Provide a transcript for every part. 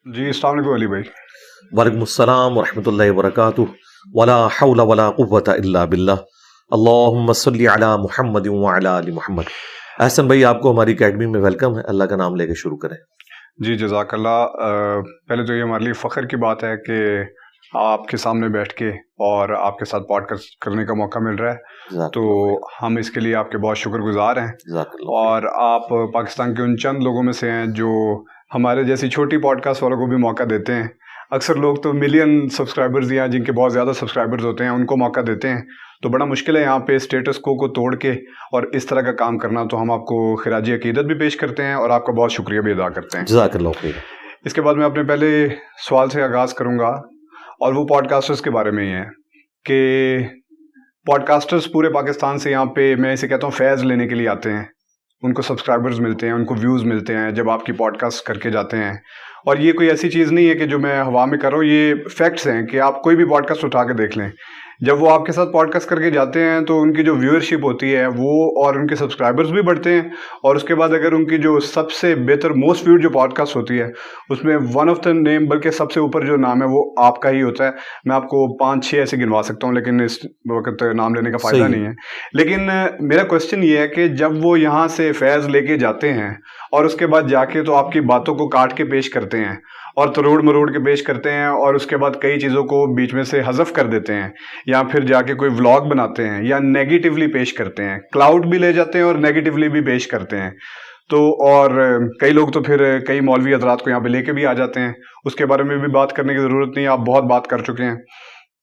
جی السلام علیکم علی بھائی. وعلیکم السلام ورحمۃ اللہ وبرکاتہ. ولا حول ولا قوۃ الا باللہ. اللہم صلی علی محمد وعلی آل محمد. احسن بھائی، آپ کو ہماری اکیڈمی میں ویلکم ہے. اللہ کا نام لے کے شروع کریں. جی جزاک اللہ. پہلے تو یہ ہمارے لیے فخر کی بات ہے کہ آپ کے سامنے بیٹھ کے اور آپ کے ساتھ پوڈ کاسٹ کرنے کا موقع مل رہا ہے، تو ہم اس کے لیے آپ کے بہت شکر گزار ہیں. اور آپ پاکستان کے ان چند لوگوں میں سے ہیں جو ہمارے جیسی چھوٹی پوڈ کاسٹ والوں کو بھی موقع دیتے ہیں. اکثر لوگ تو ملین سبسکرائبرز یا جن کے بہت زیادہ سبسکرائبرز ہوتے ہیں ان کو موقع دیتے ہیں، تو بڑا مشکل ہے یہاں پہ اسٹیٹس کو توڑ کے اور اس طرح کا کام کرنا. تو ہم آپ کو خراج عقیدت بھی پیش کرتے ہیں اور آپ کا بہت شکریہ بھی ادا کرتے ہیں. جزاک اللہ خیر. اس کے بعد میں اپنے پہلے سوال سے آغاز کروں گا، اور وہ پوڈ کاسٹرز کے بارے میں ہی ہے کہ پوڈ کاسٹرز پورے پاکستان سے یہاں پہ میں اسے کہتا ہوں فیض لینے کے لیے آتے ہیں. ان کو سبسکرائبرز ملتے ہیں، ان کو ویوز ملتے ہیں جب آپ کی پوڈ کاسٹ کر کے جاتے ہیں. اور یہ کوئی ایسی چیز نہیں ہے کہ جو میں ہوا میں کر رہا ہوں، یہ فیکٹس ہیں کہ آپ کوئی بھی پوڈ کاسٹ اٹھا کے دیکھ لیں. جب وہ آپ کے ساتھ پوڈ کاسٹ کر کے جاتے ہیں تو ان کی جو ویورشپ ہوتی ہے وہ اور ان کے سبسکرائبرز بھی بڑھتے ہیں. اور اس کے بعد اگر ان کی جو سب سے بہتر موسٹ ویوڈ جو پوڈ کاسٹ ہوتی ہے اس میں ون آف دا نیم، بلکہ سب سے اوپر جو نام ہے وہ آپ کا ہی ہوتا ہے. میں آپ کو 5-6 ایسے گنوا سکتا ہوں لیکن اس وقت نام لینے کا فائدہ نہیں ہے. لیکن میرا کوشچن یہ ہے کہ جب وہ یہاں سے فیض لے کے جاتے ہیں اور اس کے بعد جا کے تو آپ کی باتوں کو کاٹ کے پیش کرتے ہیں اور تروڑ مروڑ کے پیش کرتے ہیں، اور اس کے بعد کئی چیزوں کو بیچ میں سے حذف کر دیتے ہیں، یا پھر جا کے کوئی ولاگ بناتے ہیں یا نیگیٹیولی پیش کرتے ہیں، کلاؤڈ بھی لے جاتے ہیں اور نیگیٹیولی بھی پیش کرتے ہیں. تو اور کئی لوگ تو پھر کئی مولوی حضرات کو یہاں پہ لے کے بھی آ جاتے ہیں. اس کے بارے میں بھی بات کرنے کی ضرورت نہیں، آپ بہت بات کر چکے ہیں.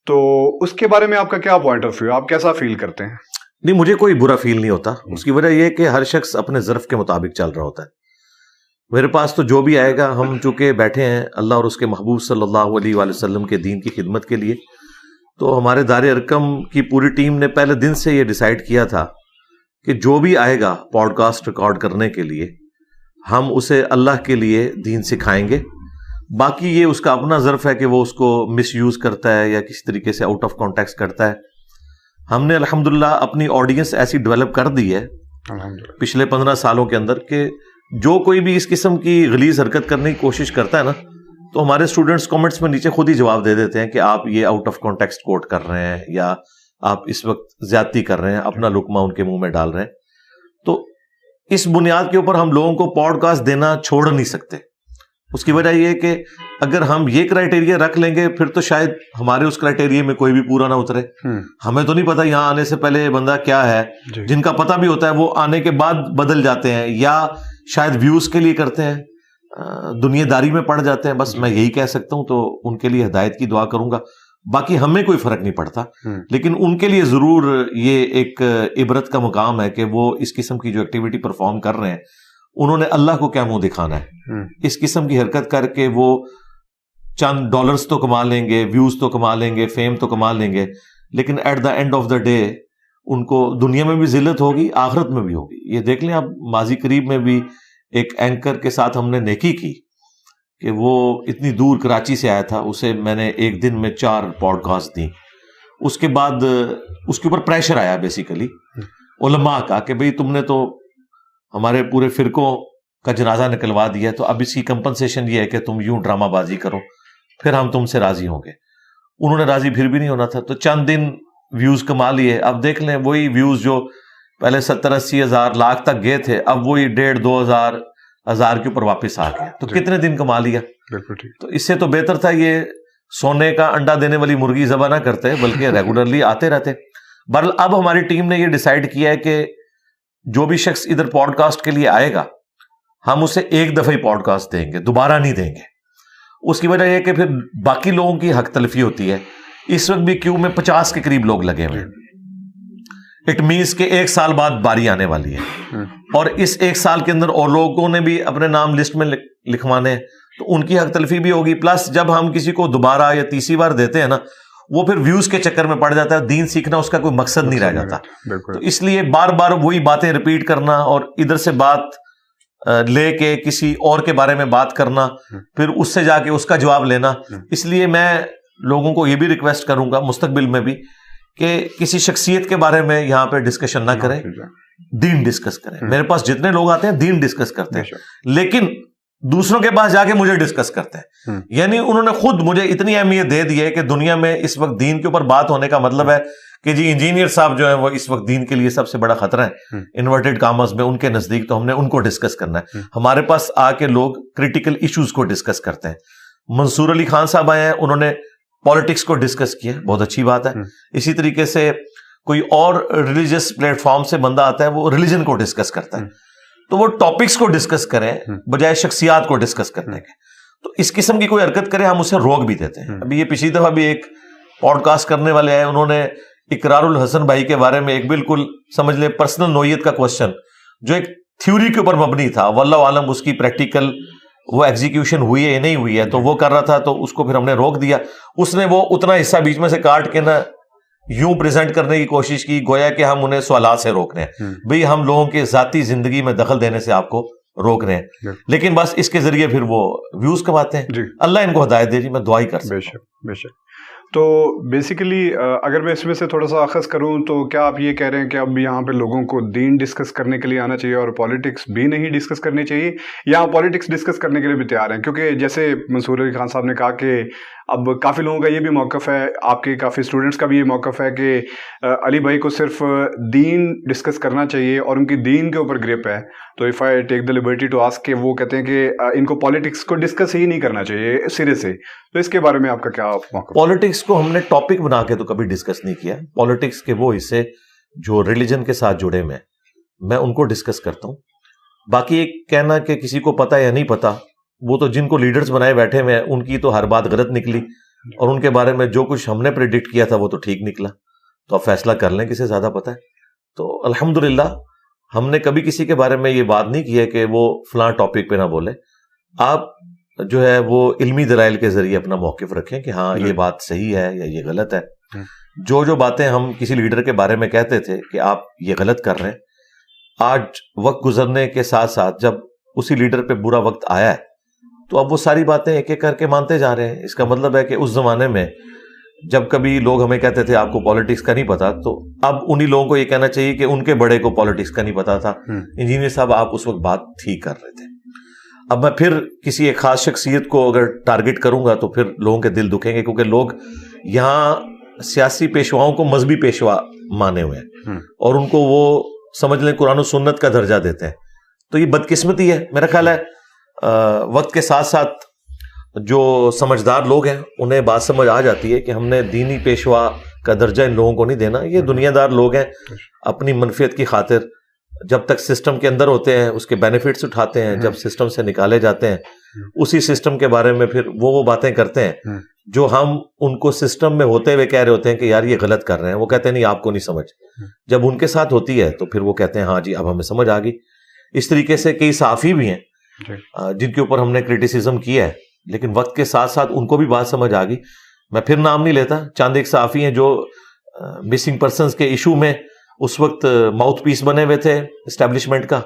تو اس کے بارے میں آپ کا کیا پوائنٹ آف ویو، آپ کیسا فیل کرتے ہیں؟ نہیں، مجھے کوئی برا فیل نہیں ہوتا. اس کی وجہ یہ ہے کہ ہر شخص اپنے ظرف کے مطابق چل رہا ہوتا ہے. میرے پاس تو جو بھی آئے گا، ہم چونکہ بیٹھے ہیں اللہ اور اس کے محبوب صلی اللہ علیہ وآلہ وسلم کے دین کی خدمت کے لیے، تو ہمارے دار ارکم کی پوری ٹیم نے پہلے دن سے یہ ڈیسائیڈ کیا تھا کہ جو بھی آئے گا پوڈ کاسٹ ریکارڈ کرنے کے لیے ہم اسے اللہ کے لیے دین سکھائیں گے. باقی یہ اس کا اپنا ظرف ہے کہ وہ اس کو مس یوز کرتا ہے یا کسی طریقے سے آؤٹ آف کانٹیکسٹ کرتا ہے. ہم نے الحمدللہ اپنی آڈینس ایسی ڈیولپ کر دی ہے پچھلے 15 سالوں کے اندر کہ جو کوئی بھی اس قسم کی غلیظ حرکت کرنے کی کوشش کرتا ہے نا، تو ہمارے اسٹوڈنٹس کامنٹس میں نیچے خود ہی جواب دے دیتے ہیں کہ آپ یہ آؤٹ آف کانٹیکسٹ کوٹ کر رہے ہیں یا آپ اس وقت زیادتی کر رہے ہیں، اپنا لقمہ ان کے منہ میں ڈال رہے ہیں. تو اس بنیاد کے اوپر ہم لوگوں کو پوڈ کاسٹ دینا چھوڑ نہیں سکتے. اس کی وجہ یہ ہے کہ اگر ہم یہ کرائٹیریا رکھ لیں گے پھر تو شاید ہمارے اس کرائٹیریا میں کوئی بھی پورا نہ اترے. ہمیں تو نہیں پتا یہاں آنے سے پہلے بندہ کیا ہے، جن کا پتہ بھی ہوتا ہے وہ آنے کے بعد بدل جاتے ہیں یا شاید ویوز کے لیے کرتے ہیں، دنیا داری میں پڑ جاتے ہیں. بس میں یہی کہہ سکتا ہوں، تو ان کے لیے ہدایت کی دعا کروں گا. باقی ہمیں کوئی فرق نہیں پڑتا، لیکن ان کے لیے ضرور یہ ایک عبرت کا مقام ہے کہ وہ اس قسم کی جو ایکٹیویٹی پرفارم کر رہے ہیں انہوں نے اللہ کو کیا منہ دکھانا ہے. اس قسم کی حرکت کر کے وہ چند ڈالرز تو کما لیں گے، ویوز تو کما لیں گے، فیم تو کما لیں گے، لیکن at the end of the day ان کو دنیا میں بھی ذلت ہوگی، آخرت میں بھی ہوگی. یہ دیکھ لیں آپ، ماضی قریب میں بھی ایک اینکر کے ساتھ ہم نے نیکی کی کہ وہ اتنی دور کراچی سے آیا تھا، اسے میں نے ایک دن میں 4 پوڈ کاسٹ دی. اس کے بعد اس کے اوپر پریشر آیا بیسیکلی علماء کا کہ بھئی تم نے تو ہمارے پورے فرقوں کا جنازہ نکلوا دیا، تو اب اس کی کمپنسیشن یہ ہے کہ تم یوں ڈرامہ بازی کرو پھر ہم تم سے راضی ہوں گے. انہوں نے راضی پھر بھی نہیں ہونا تھا، تو چند دن ویوز کما لیے. اب دیکھ لیں وہی ویوز جو پہلے 70-80 ہزار لاکھ تک گئے تھے، اب وہی 1.5-2 ہزار کے اوپر واپس آ گئے. تو کتنے دن کما لیا. تو اس سے تو بہتر تھا یہ سونے کا انڈا دینے والی مرغی ذبح نہ کرتے بلکہ ریگولرلی آتے رہتے. بہرحال اب ہماری ٹیم نے یہ ڈیسائیڈ کیا ہے کہ جو بھی شخص ادھر پوڈ کاسٹ کے لیے آئے گا ہم اسے ایک دفعہ ہی پوڈ کاسٹ دیں گے، دوبارہ نہیں دیں گے. اس کی وجہ یہ کہ پھر باقی لوگوں کی حق تلفی ہوتی ہے. اس وقت بھی کیو میں 50 کے قریب لوگ لگے ہوئے. اٹ مینس کہ 1 سال بعد باری آنے والی ہے، اور اس 1 سال کے اندر اور لوگوں نے بھی اپنے نام لسٹ میں لکھوانے ہیں، تو ان کی حق تلفی بھی ہوگی. پلس جب ہم کسی کو دوبارہ یا تیسری بار دیتے ہیں نا، وہ پھر ویوز کے چکر میں پڑ جاتا ہے، دین سیکھنا اس کا کوئی مقصد نہیں رہ جاتا. تو اس لیے بار بار وہی باتیں ریپیٹ کرنا اور ادھر سے بات لے کے کسی اور کے بارے میں بات کرنا، پھر اس سے جا کے اس کا جواب لینا. اس لیے میں لوگوں کو یہ بھی ریکویسٹ کروں گا مستقبل میں بھی کہ کسی شخصیت کے بارے میں یہاں پہ ڈسکشن نہ کریں، دین ڈسکس کریں. میرے پاس جتنے لوگ آتے ہیں دین ڈسکس کرتے ہیں، لیکن دوسروں کے پاس جا کے مجھے ڈسکس کرتے ہیں. یعنی انہوں نے خود مجھے اتنی اہمیت دے دی ہے کہ دنیا میں اس وقت دین کے اوپر بات ہونے کا مطلب ہے کہ جی انجینئر صاحب جو ہیں وہ اس وقت دین کے لیے سب سے بڑا خطرہ ہے انورٹڈ کامرز میں، ان کے نزدیک، تو ہم نے ان کو ڈسکس کرنا ہے. ہمارے پاس آ کے لوگ کریٹیکل ایشوز کو ڈسکس کرتے ہیں. منصور علی خان صاحب آئے ہیں، انہوں نے پالیٹکس کو ڈسکس کیا، بہت اچھی بات ہے. اسی طریقے سے کوئی اور ریلیجیس پلیٹ فارم سے بندہ آتا ہے، وہ ریلیجن کو ڈسکس کرتا ہے. تو وہ ٹاپکس کو ڈسکس کریں بجائے شخصیات کو ڈسکس کرنے کے. تو اس قسم کی کوئی حرکت کرے ہم اسے روک بھی دیتے ہیں. ابھی یہ پچھلی دفعہ بھی ایک پوڈ کاسٹ کرنے والے آئے، انہوں نے اقرار الحسن بھائی کے بارے میں ایک بالکل سمجھ لیں پرسنل نوعیت کا کوشچن جو ایک تھیوری کے اوپر مبنی تھا، واللہ عالم اس کی پریکٹیکل وہ ایگزیکیوشن ہوئی ہے یا نہیں ہوئی ہے، تو وہ کر رہا تھا، تو اس کو پھر ہم نے روک دیا. اس نے وہ اتنا حصہ بیچ میں سے کاٹ کے نا یوں پریزنٹ کرنے کی کوشش کی گویا کہ ہم انہیں سوالات سے روک رہے ہیں. بھئی ہم لوگوں کے ذاتی زندگی میں دخل دینے سے آپ کو روک رہے ہیں، لیکن بس اس کے ذریعے پھر وہ ویوز کماتے ہیں. اللہ ان کو ہدایت دے جی، میں دعا ہی کر سکتا ہوں. بے شک بے شک. تو بیسیکلی اگر میں اس میں سے تھوڑا سا اخذ کروں تو کیا آپ یہ کہہ رہے ہیں کہ اب یہاں پہ لوگوں کو دین ڈسکس کرنے کے لیے آنا چاہیے اور پالیٹکس بھی نہیں ڈسکس کرنی چاہیے، یا پالیٹکس ڈسکس کرنے کے لیے بھی تیار ہیں؟ کیونکہ جیسے منصور علی خان صاحب نے کہا کہ اب کافی لوگوں کا یہ بھی موقف ہے، آپ کے کافی اسٹوڈنٹس کا بھی یہ موقف ہے کہ علی بھائی کو صرف دین ڈسکس کرنا چاہیے اور ان کی دین کے اوپر گرپ ہے. تو if I take the liberty to ask کہ وہ کہتے ہیں کہ ان کو پالیٹکس کو ڈسکس ہی نہیں کرنا چاہیے سرے سے. تو اس کے بارے میں آپ کا کیا موقف؟ پالیٹکس کو ہم نے ٹاپک بنا کے تو کبھی ڈسکس نہیں کیا. پالیٹکس کے وہ حصے جو ریلیجن کے ساتھ جڑے میں ان کو ڈسکس کرتا ہوں. باقی ایک کہنا کہ کسی کو پتا یا نہیں پتا، وہ تو جن کو لیڈرز بنائے بیٹھے ہوئے ہیں ان کی تو ہر بات غلط نکلی، اور ان کے بارے میں جو کچھ ہم نے پریڈکٹ کیا تھا وہ تو ٹھیک نکلا. تو آپ فیصلہ کر لیں کسے زیادہ پتا ہے. تو الحمدللہ ہم نے کبھی کسی کے بارے میں یہ بات نہیں کی ہے کہ وہ فلاں ٹاپک پہ نہ بولے. آپ جو ہے وہ علمی دلائل کے ذریعے اپنا موقف رکھیں کہ ہاں یہ بات صحیح ہے یا یہ غلط ہے. جو باتیں ہم کسی لیڈر کے بارے میں کہتے تھے کہ آپ یہ غلط کر رہے ہیں، آج وقت گزرنے کے ساتھ ساتھ جب اسی لیڈر پہ برا وقت آیا ہے تو اب وہ ساری باتیں ایک ایک کر کے مانتے جا رہے ہیں. اس کا مطلب ہے کہ اس زمانے میں جب کبھی لوگ ہمیں کہتے تھے آپ کو پالیٹکس کا نہیں پتا، تو اب انہی لوگوں کو یہ کہنا چاہیے کہ ان کے بڑے کو پالیٹکس کا نہیں پتا تھا. انجینئر صاحب آپ اس وقت بات ٹھیک کر رہے تھے. اب میں پھر کسی ایک خاص شخصیت کو اگر ٹارگٹ کروں گا تو پھر لوگوں کے دل دکھیں گے، کیونکہ لوگ یہاں سیاسی پیشواؤں کو مذہبی پیشوا مانے ہوئے ہیں اور ان کو وہ سمجھ لیں قرآن و سنت کا درجہ دیتے ہیں. تو یہ بدقسمتی ہے. میرا خیال ہے وقت کے ساتھ ساتھ جو سمجھدار لوگ ہیں انہیں بات سمجھ آ جاتی ہے کہ ہم نے دینی پیشوا کا درجہ ان لوگوں کو نہیں دینا. یہ دنیا دار لوگ ہیں، اپنی منفیت کی خاطر جب تک سسٹم کے اندر ہوتے ہیں اس کے بینیفٹس اٹھاتے ہیں، جب سسٹم سے نکالے جاتے ہیں اسی سسٹم کے بارے میں پھر وہ باتیں کرتے ہیں جو ہم ان کو سسٹم میں ہوتے ہوئے کہہ رہے ہوتے ہیں کہ یار یہ غلط کر رہے ہیں. وہ کہتے ہیں نہیں آپ کو نہیں سمجھ. جب ان کے ساتھ ہوتی ہے تو پھر وہ کہتے ہیں ہاں جی اب ہمیں سمجھ آ گئی. اس طریقے سے کئی صحافی بھی ہیں جن کے اوپر ہم نے کرٹیسزم کیا ہے، لیکن وقت کے ساتھ ساتھ ان کو بھی بات سمجھ آ گئی. میں پھر نام نہیں لیتا، چند ایک صحافی ہیں جو مسنگ پرسنز کے ایشو میں اس وقت ماؤتھ پیس بنے ہوئے تھے اسٹیبلشمنٹ کا.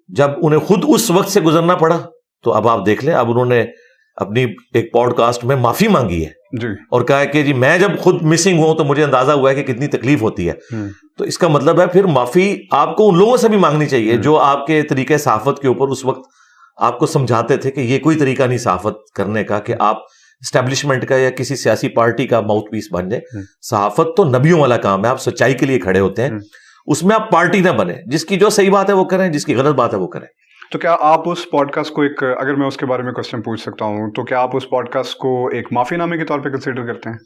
جب انہیں خود اس وقت سے گزرنا پڑا تو اب آپ دیکھ لیں، اب انہوں نے اپنی ایک پوڈ کاسٹ میں معافی مانگی ہے اور کہا ہے کہ جی میں جب خود مسنگ ہوں تو مجھے اندازہ ہوا ہے کہ کتنی تکلیف ہوتی ہے. تو اس کا مطلب ہے پھر معافی آپ کو ان لوگوں سے بھی مانگنی چاہیے جو آپ کے طریقے صحافت کے اوپر اس وقت آپ کو سمجھاتے تھے کہ یہ کوئی طریقہ نہیں صحافت کرنے کا کہ آپ اسٹیبلشمنٹ کا یا کسی سیاسی پارٹی کا ماؤتھ پیس بن جائے. صحافت تو نبیوں والا کام ہے، آپ سچائی کے لیے کھڑے ہوتے ہیں، اس میں آپ پارٹی نہ بنے. جس کی جو صحیح بات ہے وہ کریں، جس کی غلط بات ہے وہ کریں. تو کیا آپ اس پوڈ کاسٹ کو ایک، اگر میں اس کے بارے میں کوشچن پوچھ سکتا ہوں، تو کیا آپ اس پوڈ کاسٹ کو ایک معافی نامے کے طور پہ کنسیڈر کرتے ہیں؟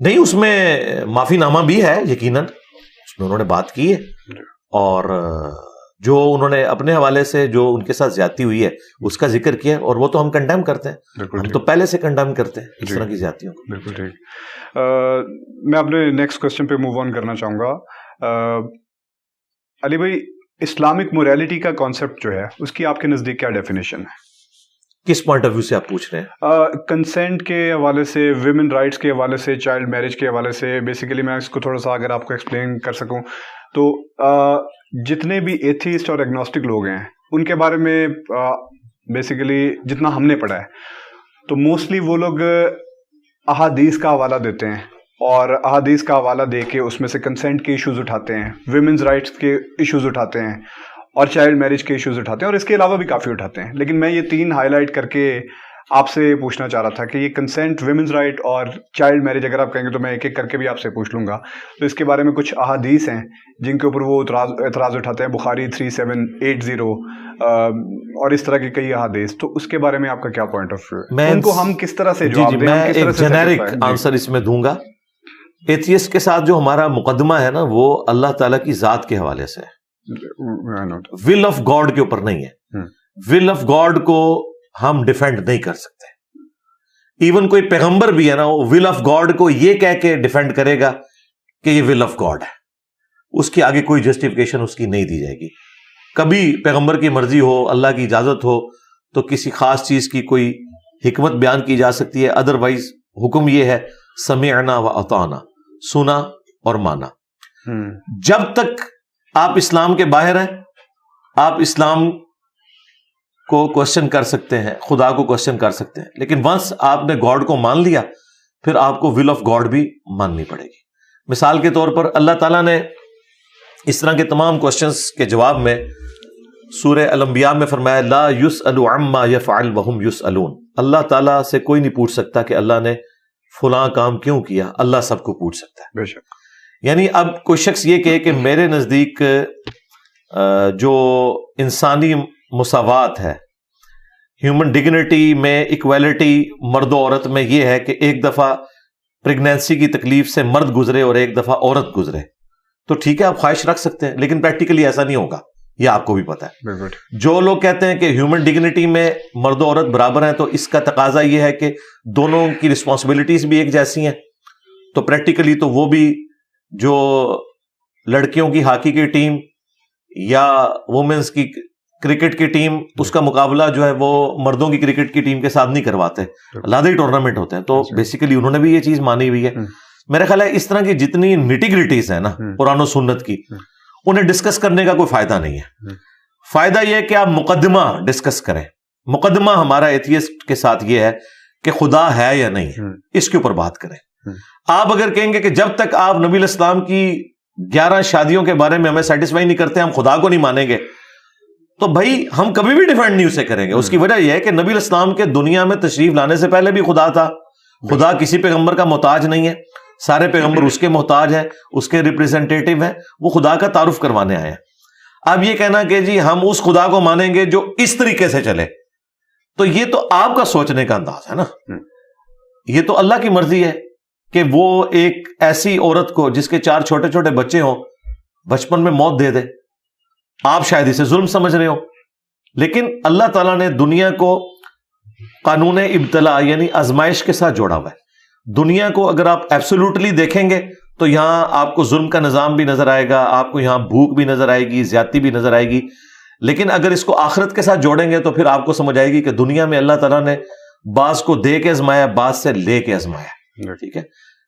نہیں، اس میں معافی نامہ بھی ہے یقیناً، اس میں انہوں نے بات کی ہے اور جو انہوں نے اپنے حوالے سے جو ان کے ساتھ زیادتی ہوئی ہے اس کا ذکر کیا، اور وہ تو ہم کنڈیم کرتے ہیں. ہم تو پہلے سے کنڈیم کرتے ہیں اس طرح کی زیادتیوں کو. بالکل ٹھیک. میں اپنے نیکسٹ کوسچن پہ موو آن کرنا چاہوں گا. علی بھائی، اسلامک موریلٹی کا کانسیپٹ جو ہے اس کی آپ کے نزدیک کیا ڈیفینیشن ہے؟ کس پوائنٹ آف ویو سے آپ پوچھ رہے ہیں؟ کنسینٹ کے حوالے سے، ویمن رائٹس کے حوالے سے، چائلڈ میرج کے حوالے سے. بیسیکلی میں اس کو تھوڑا سا اگر آپ کو ایکسپلین کر سکوں تو جتنے بھی ایتھیسٹ اور ایگنوسٹک لوگ ہیں ان کے بارے میں بیسیکلی جتنا ہم نے پڑھا ہے تو موسٹلی وہ لوگ احادیث کا حوالہ دیتے ہیں اور احادیث کا حوالہ دے کے اس میں سے کنسینٹ کے ایشوز اٹھاتے ہیں، ویمنز رائٹس کے ایشوز اٹھاتے ہیں اور چائلڈ میرج کے ایشوز اٹھاتے ہیں، اور اس کے علاوہ بھی کافی اٹھاتے ہیں. لیکن میں یہ 3 ہائی لائٹ کر کے آپ سے پوچھنا چاہ رہا تھا کہ یہ کنسینٹ، ویمنز رائٹ اور چائلڈ میرج اگر آپ کہیں گے تو میں ایک ایک کر کے بھی آپ سے پوچھ لوں گا. تو اس کے بارے میں کچھ احادیث ہیں جن کے اوپر وہ اعتراض اٹھاتے ہیں، بخاری 3780 اور اس طرح کی کئی احادیث. تو اس کے بارے میں آپ کا کیا پوائنٹ آف ویو ہے؟ ان کو ہم کس طرح سے جواب دیں؟ میں ایک جنیرک آنسر اس میں دوں گا. ایتھیسٹ کے ساتھ جو ہمارا مقدمہ ہے نا وہ اللہ تعالیٰ کی ذات کے حوالے سے ہے، ول آف گاڈ کے اوپر نہیں ہے. ول آف گاڈ کو ہم ڈیفینڈ نہیں کر سکتے. ایون کوئی پیغمبر بھی ہے نا، وہ ول آف گاڈ کو یہ کہہ کے ڈیفینڈ کرے گا کہ یہ ول آف گاڈ ہے، اس کے آگے کوئی جسٹیفیکیشن اس کی نہیں دی جائے گی. کبھی پیغمبر کی مرضی ہو، اللہ کی اجازت ہو تو کسی خاص چیز کی کوئی حکمت بیان کی جا سکتی ہے. ادروائز حکم یہ ہے سمعنا و اطعنا، سنا اور مانا. جب تک آپ اسلام کے باہر ہیں آپ اسلام کو کوشچن کر سکتے ہیں، خدا کو کوشچن کر سکتے ہیں، لیکن ونس آپ نے گاڈ کو مان لیا پھر آپ کو ول آف گاڈ بھی ماننی پڑے گی. مثال کے طور پر اللہ تعالیٰ نے اس طرح کے تمام کوشچنز کے جواب میں سورہ الانبیاء میں فرمایا لا یسأل عما یفعل وہم یسألون. اللہ تعالیٰ سے کوئی نہیں پوچھ سکتا کہ اللہ نے فلاں کام کیوں کیا، اللہ سب کو پوچھ سکتا ہے. بے شک. یعنی اب کوئی شخص یہ کہے کہ میرے نزدیک جو انسانی مساوات ہے، ہیومن ڈگنیٹی میں ایکویلٹی مرد و عورت میں یہ ہے کہ ایک دفعہ پریگنینسی کی تکلیف سے مرد گزرے اور ایک دفعہ عورت گزرے، تو ٹھیک ہے آپ خواہش رکھ سکتے ہیں، لیکن پریکٹیکلی ایسا نہیں ہوگا، یہ آپ کو بھی پتا ہے. جو لوگ کہتے ہیں کہ ہیومن ڈگنیٹی میں مرد و عورت برابر ہیں تو اس کا تقاضا یہ ہے کہ دونوں کی رسپانسبلٹیز بھی ایک جیسی ہیں، تو پریکٹیکلی تو وہ بھی جو لڑکیوں کی ہاکی کی ٹیم یا وومنس کی کرکٹ کی ٹیم، اس کا مقابلہ جو ہے وہ مردوں کی کرکٹ کی ٹیم کے ساتھ نہیں کرواتے، علیحدہ ہی ٹورنامنٹ ہوتے ہیں. تو بیسیکلی انہوں نے بھی یہ چیز مانی ہوئی ہے. میرا خیال ہے اس طرح کی جتنی نیٹی گریٹیز ہیں نا قرآن و سنت کی، انہیں ڈسکس کرنے کا کوئی فائدہ نہیں ہے. فائدہ یہ ہے کہ آپ مقدمہ ڈسکس کریں. مقدمہ ہمارا ایتھیسٹ کے ساتھ یہ ہے کہ خدا ہے یا نہیں ہے، اس کے اوپر بات کریں. آپ اگر کہیں گے کہ جب تک آپ نبی علیہ السلام کی 11 شادیوں کے بارے میں ہمیں سیٹسفائی نہیں کرتے ہم خدا کو نہیں مانیں گے، تو بھائی ہم کبھی بھی ڈیفینڈ نہیں اسے کریں گے. اس کی وجہ یہ ہے کہ نبی علیہ السلام کے دنیا میں تشریف لانے سے پہلے بھی خدا تھا. خدا کسی پیغمبر کا محتاج نہیں ہے، سارے پیغمبر اس کے محتاج ہیں، اس کے ریپریزنٹیٹیو ہیں، وہ خدا کا تعارف کروانے آئے ہیں. اب یہ کہنا کہ جی ہم اس خدا کو مانیں گے جو اس طریقے سے چلے، تو یہ تو آپ کا سوچنے کا انداز ہے نا. یہ تو اللہ کی مرضی ہے کہ وہ ایک ایسی عورت کو جس کے 4 چھوٹے چھوٹے بچے ہوں بچپن میں موت دے دے. آپ شاید اسے ظلم سمجھ رہے ہو، لیکن اللہ تعالیٰ نے دنیا کو قانون ابتلا یعنی آزمائش کے ساتھ جوڑا ہوا ہے. دنیا کو اگر آپ ایبسولوٹلی دیکھیں گے تو یہاں آپ کو ظلم کا نظام بھی نظر آئے گا، آپ کو یہاں بھوک بھی نظر آئے گی، زیادتی بھی نظر آئے گی. لیکن اگر اس کو آخرت کے ساتھ جوڑیں گے تو پھر آپ کو سمجھ آئے گی کہ دنیا میں اللہ تعالیٰ نے بعض کو دے کے آزمایا، بعض سے لے کے آزمایا. ٹھیک ہے،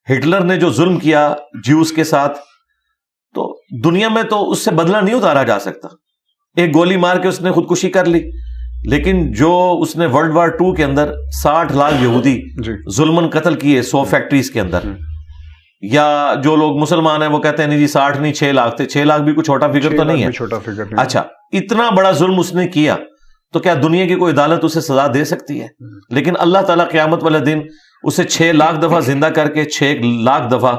ہٹلر نے جو ظلم کیا جیوز کے ساتھ، تو دنیا میں تو اس سے بدلہ نہیں اتارا جا سکتا. ایک گولی مار کے اس نے خودکشی کر لی، لیکن جو اس نے ورلڈ وار 2 کے اندر 60 لاکھ یہودی ظلمن قتل کیے 100 فیکٹریز کے اندر، یا جو لوگ مسلمان ہیں وہ کہتے ہیں نہیں جی 60 نہیں 6 لاکھ تھے. 6 لاکھ بھی کوئی چھوٹا فگر تو نہیں ہے. اچھا، اتنا بڑا ظلم اس نے کیا تو کیا دنیا کی کوئی عدالت اسے سزا دے سکتی ہے؟ لیکن اللہ تعالیٰ قیامت والے دن اسے 6 لاکھ دفعہ زندہ کر کے 6 لاکھ دفعہ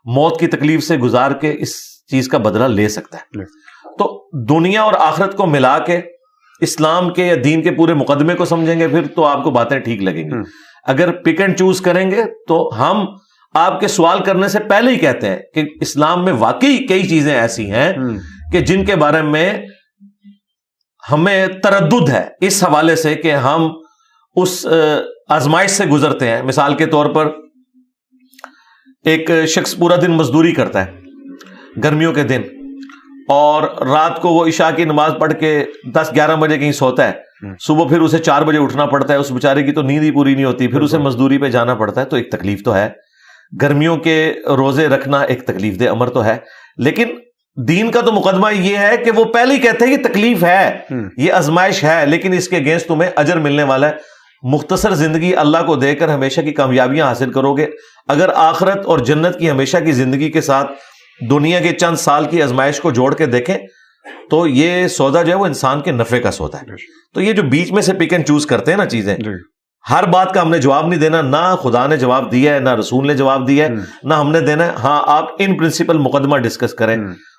موت کی تکلیف سے گزار کے اس چیز کا بدلہ لے سکتا ہے. تو دنیا اور آخرت کو ملا کے اسلام کے یا دین کے پورے مقدمے کو سمجھیں گے پھر تو آپ کو باتیں ٹھیک لگیں گی. اگر پک اینڈ چوز کریں گے تو ہم آپ کے سوال کرنے سے پہلے ہی کہتے ہیں کہ اسلام میں واقعی کئی چیزیں ایسی ہیں کہ جن کے بارے میں ہمیں تردد ہے اس حوالے سے کہ ہم اس آزمائش سے گزرتے ہیں. مثال کے طور پر ایک شخص پورا دن مزدوری کرتا ہے گرمیوں کے دن، اور رات کو وہ عشاء کی نماز پڑھ کے 10-11 بجے کہیں سوتا ہے، صبح پھر اسے 4 بجے اٹھنا پڑتا ہے. اس بیچارے کی تو نیند ہی پوری نہیں ہوتی، پھر اسے مزدوری پہ جانا پڑتا ہے. تو ایک تکلیف تو ہے، گرمیوں کے روزے رکھنا ایک تکلیف دہ امر تو ہے. لیکن دین کا تو مقدمہ یہ ہے کہ وہ پہلے ہی کہتے ہیں کہ تکلیف ہے، یہ آزمائش ہے، لیکن اس کے اگینسٹ تمہیں اجر ملنے والا ہے. مختصر زندگی اللہ کو دے کر ہمیشہ کی کامیابیاں حاصل کرو گے. اگر آخرت اور جنت کی ہمیشہ کی زندگی کے ساتھ دنیا کے چند سال کی آزمائش کو جوڑ کے دیکھیں تو یہ سودا جو ہے وہ انسان کے نفع کا سودا ہے. تو یہ جو بیچ میں سے پک اینڈ چوز کرتے ہیں نا چیزیں, ہر بات کا ہم نے جواب نہیں دینا, نہ خدا نے جواب دیا ہے نہ رسول نے جواب دیا ہے نہ ہم نے دینا ہے. ہاں آپ ان پرنسپل مقدمہ ڈسکس کریں,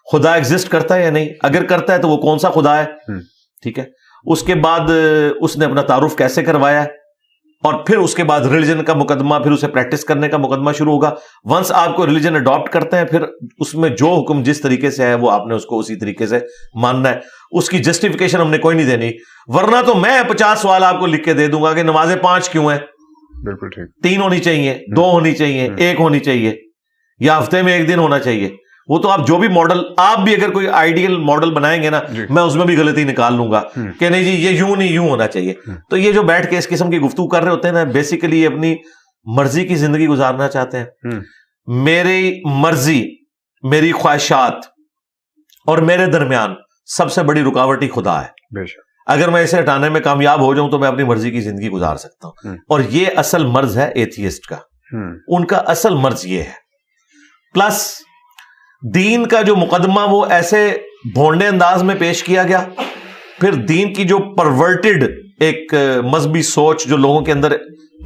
خدا ایگزسٹ کرتا ہے یا نہیں, اگر کرتا ہے تو وہ کون سا خدا ہے, ٹھیک ہے. اس کے بعد اس نے اپنا تعارف کیسے کروایا ہے, اور پھر اس کے بعد ریلیجن کا مقدمہ, پھر اسے پریکٹس کرنے کا مقدمہ شروع ہوگا. ونس آپ کو ریلیجن اڈاپٹ کرتے ہیں, پھر اس میں جو حکم جس طریقے سے ہے وہ آپ نے اس کو اسی طریقے سے ماننا ہے. اس کی جسٹیفیکیشن ہم نے کوئی نہیں دینی, ورنہ تو میں 50 سوال آپ کو لکھ کے دے دوں گا کہ نمازیں 5 کیوں ہیں, بالکل ٹھیک, 3 ہونی چاہیے, 2 ہونی چاہیے, 1 ہونی چاہیے, یا ہفتے میں 1 دن ہونا چاہیے. وہ تو آپ جو بھی ماڈل, آپ بھی اگر کوئی آئیڈیل ماڈل بنائیں گے نا, میں اس میں بھی غلطی نکال لوں گا کہ نہیں جی یہ یوں نہیں یوں ہونا چاہیے. تو یہ جو بیٹھ کے اس قسم کی گفتگو کر رہے ہوتے ہیں نا, بیسیکلی یہ اپنی مرضی کی زندگی گزارنا چاہتے ہیں. میری مرضی, میری خواہشات اور میرے درمیان سب سے بڑی رکاوٹ ہی خدا ہے. اگر میں اسے ہٹانے میں کامیاب ہو جاؤں تو میں اپنی مرضی کی زندگی گزار سکتا ہوں. اور یہ اصل مرض ہے ایتھیسٹ کا, ان کا اصل مرض یہ ہے. پلس دین کا جو مقدمہ وہ ایسے بھونڈے انداز میں پیش کیا گیا, پھر دین کی جو پرورٹڈ ایک مذہبی سوچ جو لوگوں کے اندر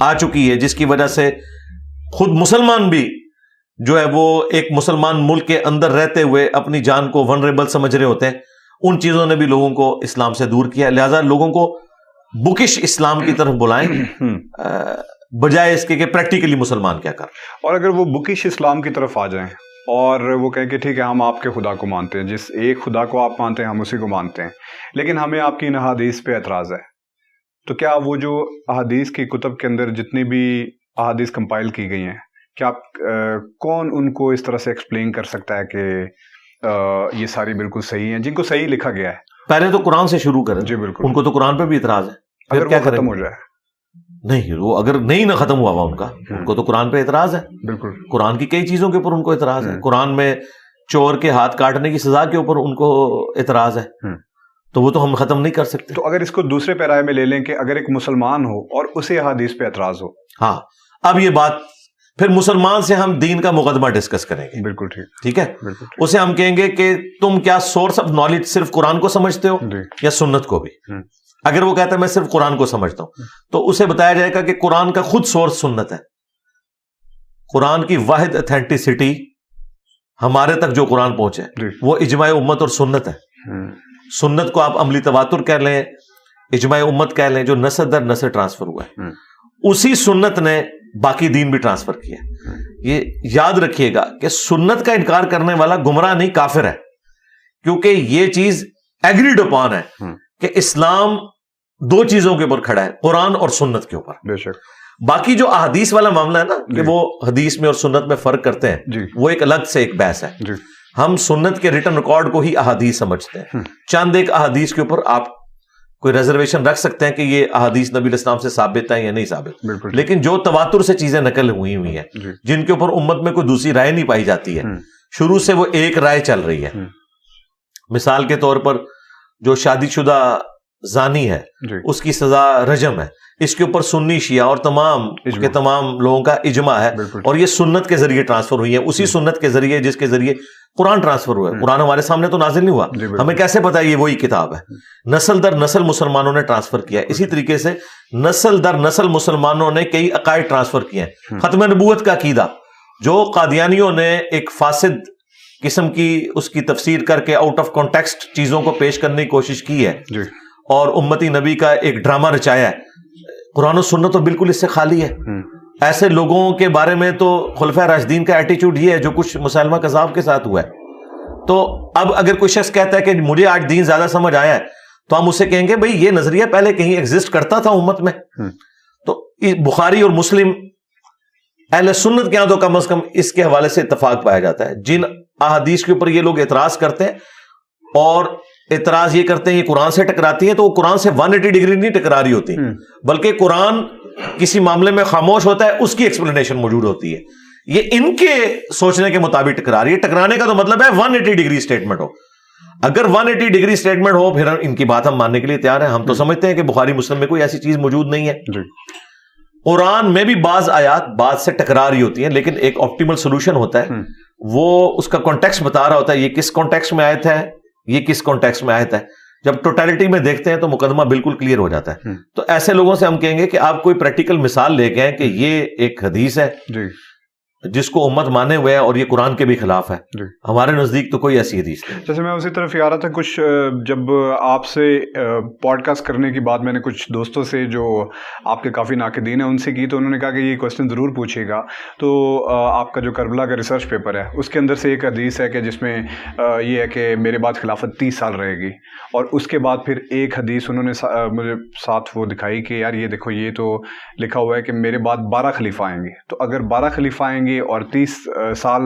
آ چکی ہے, جس کی وجہ سے خود مسلمان بھی جو ہے وہ ایک مسلمان ملک کے اندر رہتے ہوئے اپنی جان کو ونریبل سمجھ رہے ہوتے ہیں, ان چیزوں نے بھی لوگوں کو اسلام سے دور کیا. لہذا لوگوں کو بکش اسلام کی طرف بلائیں بجائے اس کے کہ پریکٹیکلی مسلمان کیا کر. اور اگر وہ بکش اسلام کی طرف آ جائیں اور وہ کہیں کہ ٹھیک ہے ہم آپ کے خدا کو مانتے ہیں, جس ایک خدا کو آپ مانتے ہیں ہم اسی کو مانتے ہیں, لیکن ہمیں آپ کی ان احادیث پہ اعتراض ہے, تو کیا وہ جو احادیث کی کتب کے اندر جتنی بھی احادیث کمپائل کی گئی ہیں, کیا آپ کون ان کو اس طرح سے ایکسپلین کر سکتا ہے کہ یہ ساری بالکل صحیح ہیں, جن کو صحیح لکھا گیا ہے؟ پہلے تو قرآن سے شروع کریں. جی بالکل. ان کو تو قرآن پہ بھی اعتراض ہے, اگر کیا ختم ہو جائے. نہیں, وہ اگر نہیں نہ ختم ہوا ان کو تو قرآن پہ اعتراض ہے. بالکل. قرآن کی کئی چیزوں کے اوپر ان کو اعتراض ہے. قرآن میں چور کے ہاتھ کاٹنے کی سزا کے اوپر ان کو اعتراض ہے, تو وہ تو ہم ختم نہیں کر سکتے. تو اگر اس کو دوسرے پیرائے میں لے لیں کہ اگر ایک مسلمان ہو اور اسے احادیث پہ اعتراض ہو, ہاں, اب یہ بات پھر مسلمان سے ہم دین کا مقدمہ ڈسکس کریں گے. بالکل ٹھیک, ٹھیک ہے. اسے ہم کہیں گے کہ تم کیا سورس آف نالج صرف قرآن کو سمجھتے ہو یا سنت کو بھی؟ اگر وہ کہتا ہے میں صرف قرآن کو سمجھتا ہوں, تو اسے بتایا جائے گا کہ قرآن کا خود سورس سنت ہے. قرآن کی واحد اتھینٹسٹی ہمارے تک جو قرآن پہنچے وہ اجماع امت اور سنت ہے. سنت کو آپ عملی تواتر کہہ لیں, اجماع امت کہہ لیں, جو نسل در نسل ٹرانسفر ہوا ہے, اسی سنت نے باقی دین بھی ٹرانسفر کیا. یہ یاد رکھیے گا کہ سنت کا انکار کرنے والا گمراہ نہیں کافر ہے, کیونکہ یہ چیز ایگریڈ اپان ہے کہ اسلام 2 چیزوں کے اوپر کھڑا ہے, قرآن اور سنت کے اوپر. بے شک. باقی جو احادیث والا معاملہ ہے نا کہ وہ حدیث میں اور سنت میں فرق کرتے ہیں, وہ ایک الگ سے ایک بحث ہے. ہم سنت کے ریٹن ریکارڈ کو ہی احادیث سمجھتے ہیں. چند ایک احادیث کے اوپر آپ کوئی ریزرویشن رکھ سکتے ہیں کہ یہ احادیث نبی علیہ السلام سے ثابت ہے یا نہیں ثابت, لیکن جو تواتر سے چیزیں نقل ہوئی ہیں جن کے اوپر امت میں کوئی دوسری رائے نہیں پائی جاتی ہے, شروع سے وہ ایک رائے چل رہی ہے. مثال کے طور پر جو شادی شدہ زانی ہے اس کی سزا رجم ہے, اس کے اوپر سنی شیعہ اور تمام کے تمام لوگوں کا اجماع ہے, اور یہ سنت کے ذریعے ٹرانسفر ہوئی ہے, اسی سنت کے ذریعے جس کے ذریعے قرآن ٹرانسفر ہوا ہے. قرآن ہمارے سامنے تو نازل نہیں ہوا, ہمیں کیسے پتا یہ وہی کتاب ہے؟ نسل در نسل مسلمانوں نے ٹرانسفر کیا. اسی طریقے سے نسل در نسل مسلمانوں نے کئی عقائد ٹرانسفر کیے ہیں. ختم نبوت کا عقیدہ جو قادیانیوں نے ایک فاسد قسم کی اس کی تفسیر کر کے آؤٹ آف کانٹیکسٹ چیزوں کو پیش کرنے کی کوشش کی ہے اور امتی نبی کا ایک ڈرامہ رچایا ہے, قرآن و سنت تو بالکل اس سے خالی ہے. ایسے لوگوں کے بارے میں تو خلفائے راشدین کا ایٹیچیوڈ یہ ہے جو کچھ مسلمہ کذاب کے ساتھ ہوا ہے. تو اب اگر کوئی شخص کہتا ہے کہ مجھے آج دین زیادہ سمجھ آیا ہے, تو ہم اسے کہیں گے بھئی یہ نظریہ پہلے کہیں ایگزسٹ کرتا تھا امت میں. تو بخاری اور مسلم اہل سنت کے یہاں تو کم از کم اس کے حوالے سے اتفاق پایا جاتا ہے. جن احادیث کے اوپر یہ لوگ اعتراض کرتے ہیں اور اعتراض یہ کرتے ہیں یہ قرآن سے ٹکراتی ہیں, تو وہ قرآن سے 180 ڈگری نہیں ٹکرا رہی ہوتی, بلکہ قرآن کسی معاملے میں خاموش ہوتا ہے, اس کی ایکسپلینیشن موجود ہوتی ہے. یہ ان کے سوچنے کے مطابق ٹکرا رہی ہے. ٹکرانے کا تو مطلب ہے 180 ڈگری سٹیٹمنٹ ہو. اگر 180 ڈگری سٹیٹمنٹ ہو پھر ان کی بات ہم ماننے کے لیے تیار ہیں. ہم تو سمجھتے ہیں کہ بخاری مسلم میں کوئی ایسی چیز موجود نہیں ہے. قرآن میں بھی بعض آیات بعض سے ٹکرا رہی ہوتی ہیں, لیکن ایک آپٹیمل سولوشن ہوتا ہے, وہ اس کا کانٹیکسٹ بتا رہا ہوتا ہے. یہ کس کانٹیکسٹ میں آیت ہے, یہ کس کانٹیکسٹ میں آیت ہے. جب ٹوٹیلٹی میں دیکھتے ہیں تو مقدمہ بالکل کلیئر ہو جاتا ہے. تو ایسے لوگوں سے ہم کہیں گے کہ آپ کوئی پریکٹیکل مثال لے کے آئیں کہ یہ ایک حدیث ہے جس کو امت مانے ہوئے ہے اور یہ قرآن کے بھی خلاف ہے. ہمارے نزدیک تو کوئی ایسی حدیث نہیں. جیسے میں اسی طرف آ رہا تھا کچھ جب آپ سے پوڈ کاسٹ کرنے کی بات میں نے کچھ دوستوں سے جو آپ کے کافی ناقدین ہیں ان سے کی تو انہوں نے کہا کہ یہ کوشچن ضرور پوچھے گا. تو آپ کا جو کربلا کا ریسرچ پیپر ہے اس کے اندر سے ایک حدیث ہے کہ جس میں یہ ہے کہ میرے بعد خلافت 30 سال رہے گی, اور اس کے بعد پھر ایک حدیث انہوں نے مجھے ساتھ وہ دکھائی کہ یار یہ دیکھو یہ تو لکھا ہوا ہے کہ میرے بعد 12 خلیفہ آئیں گے. تو اگر 12 خلیفہ آئیں گے اور 30 سال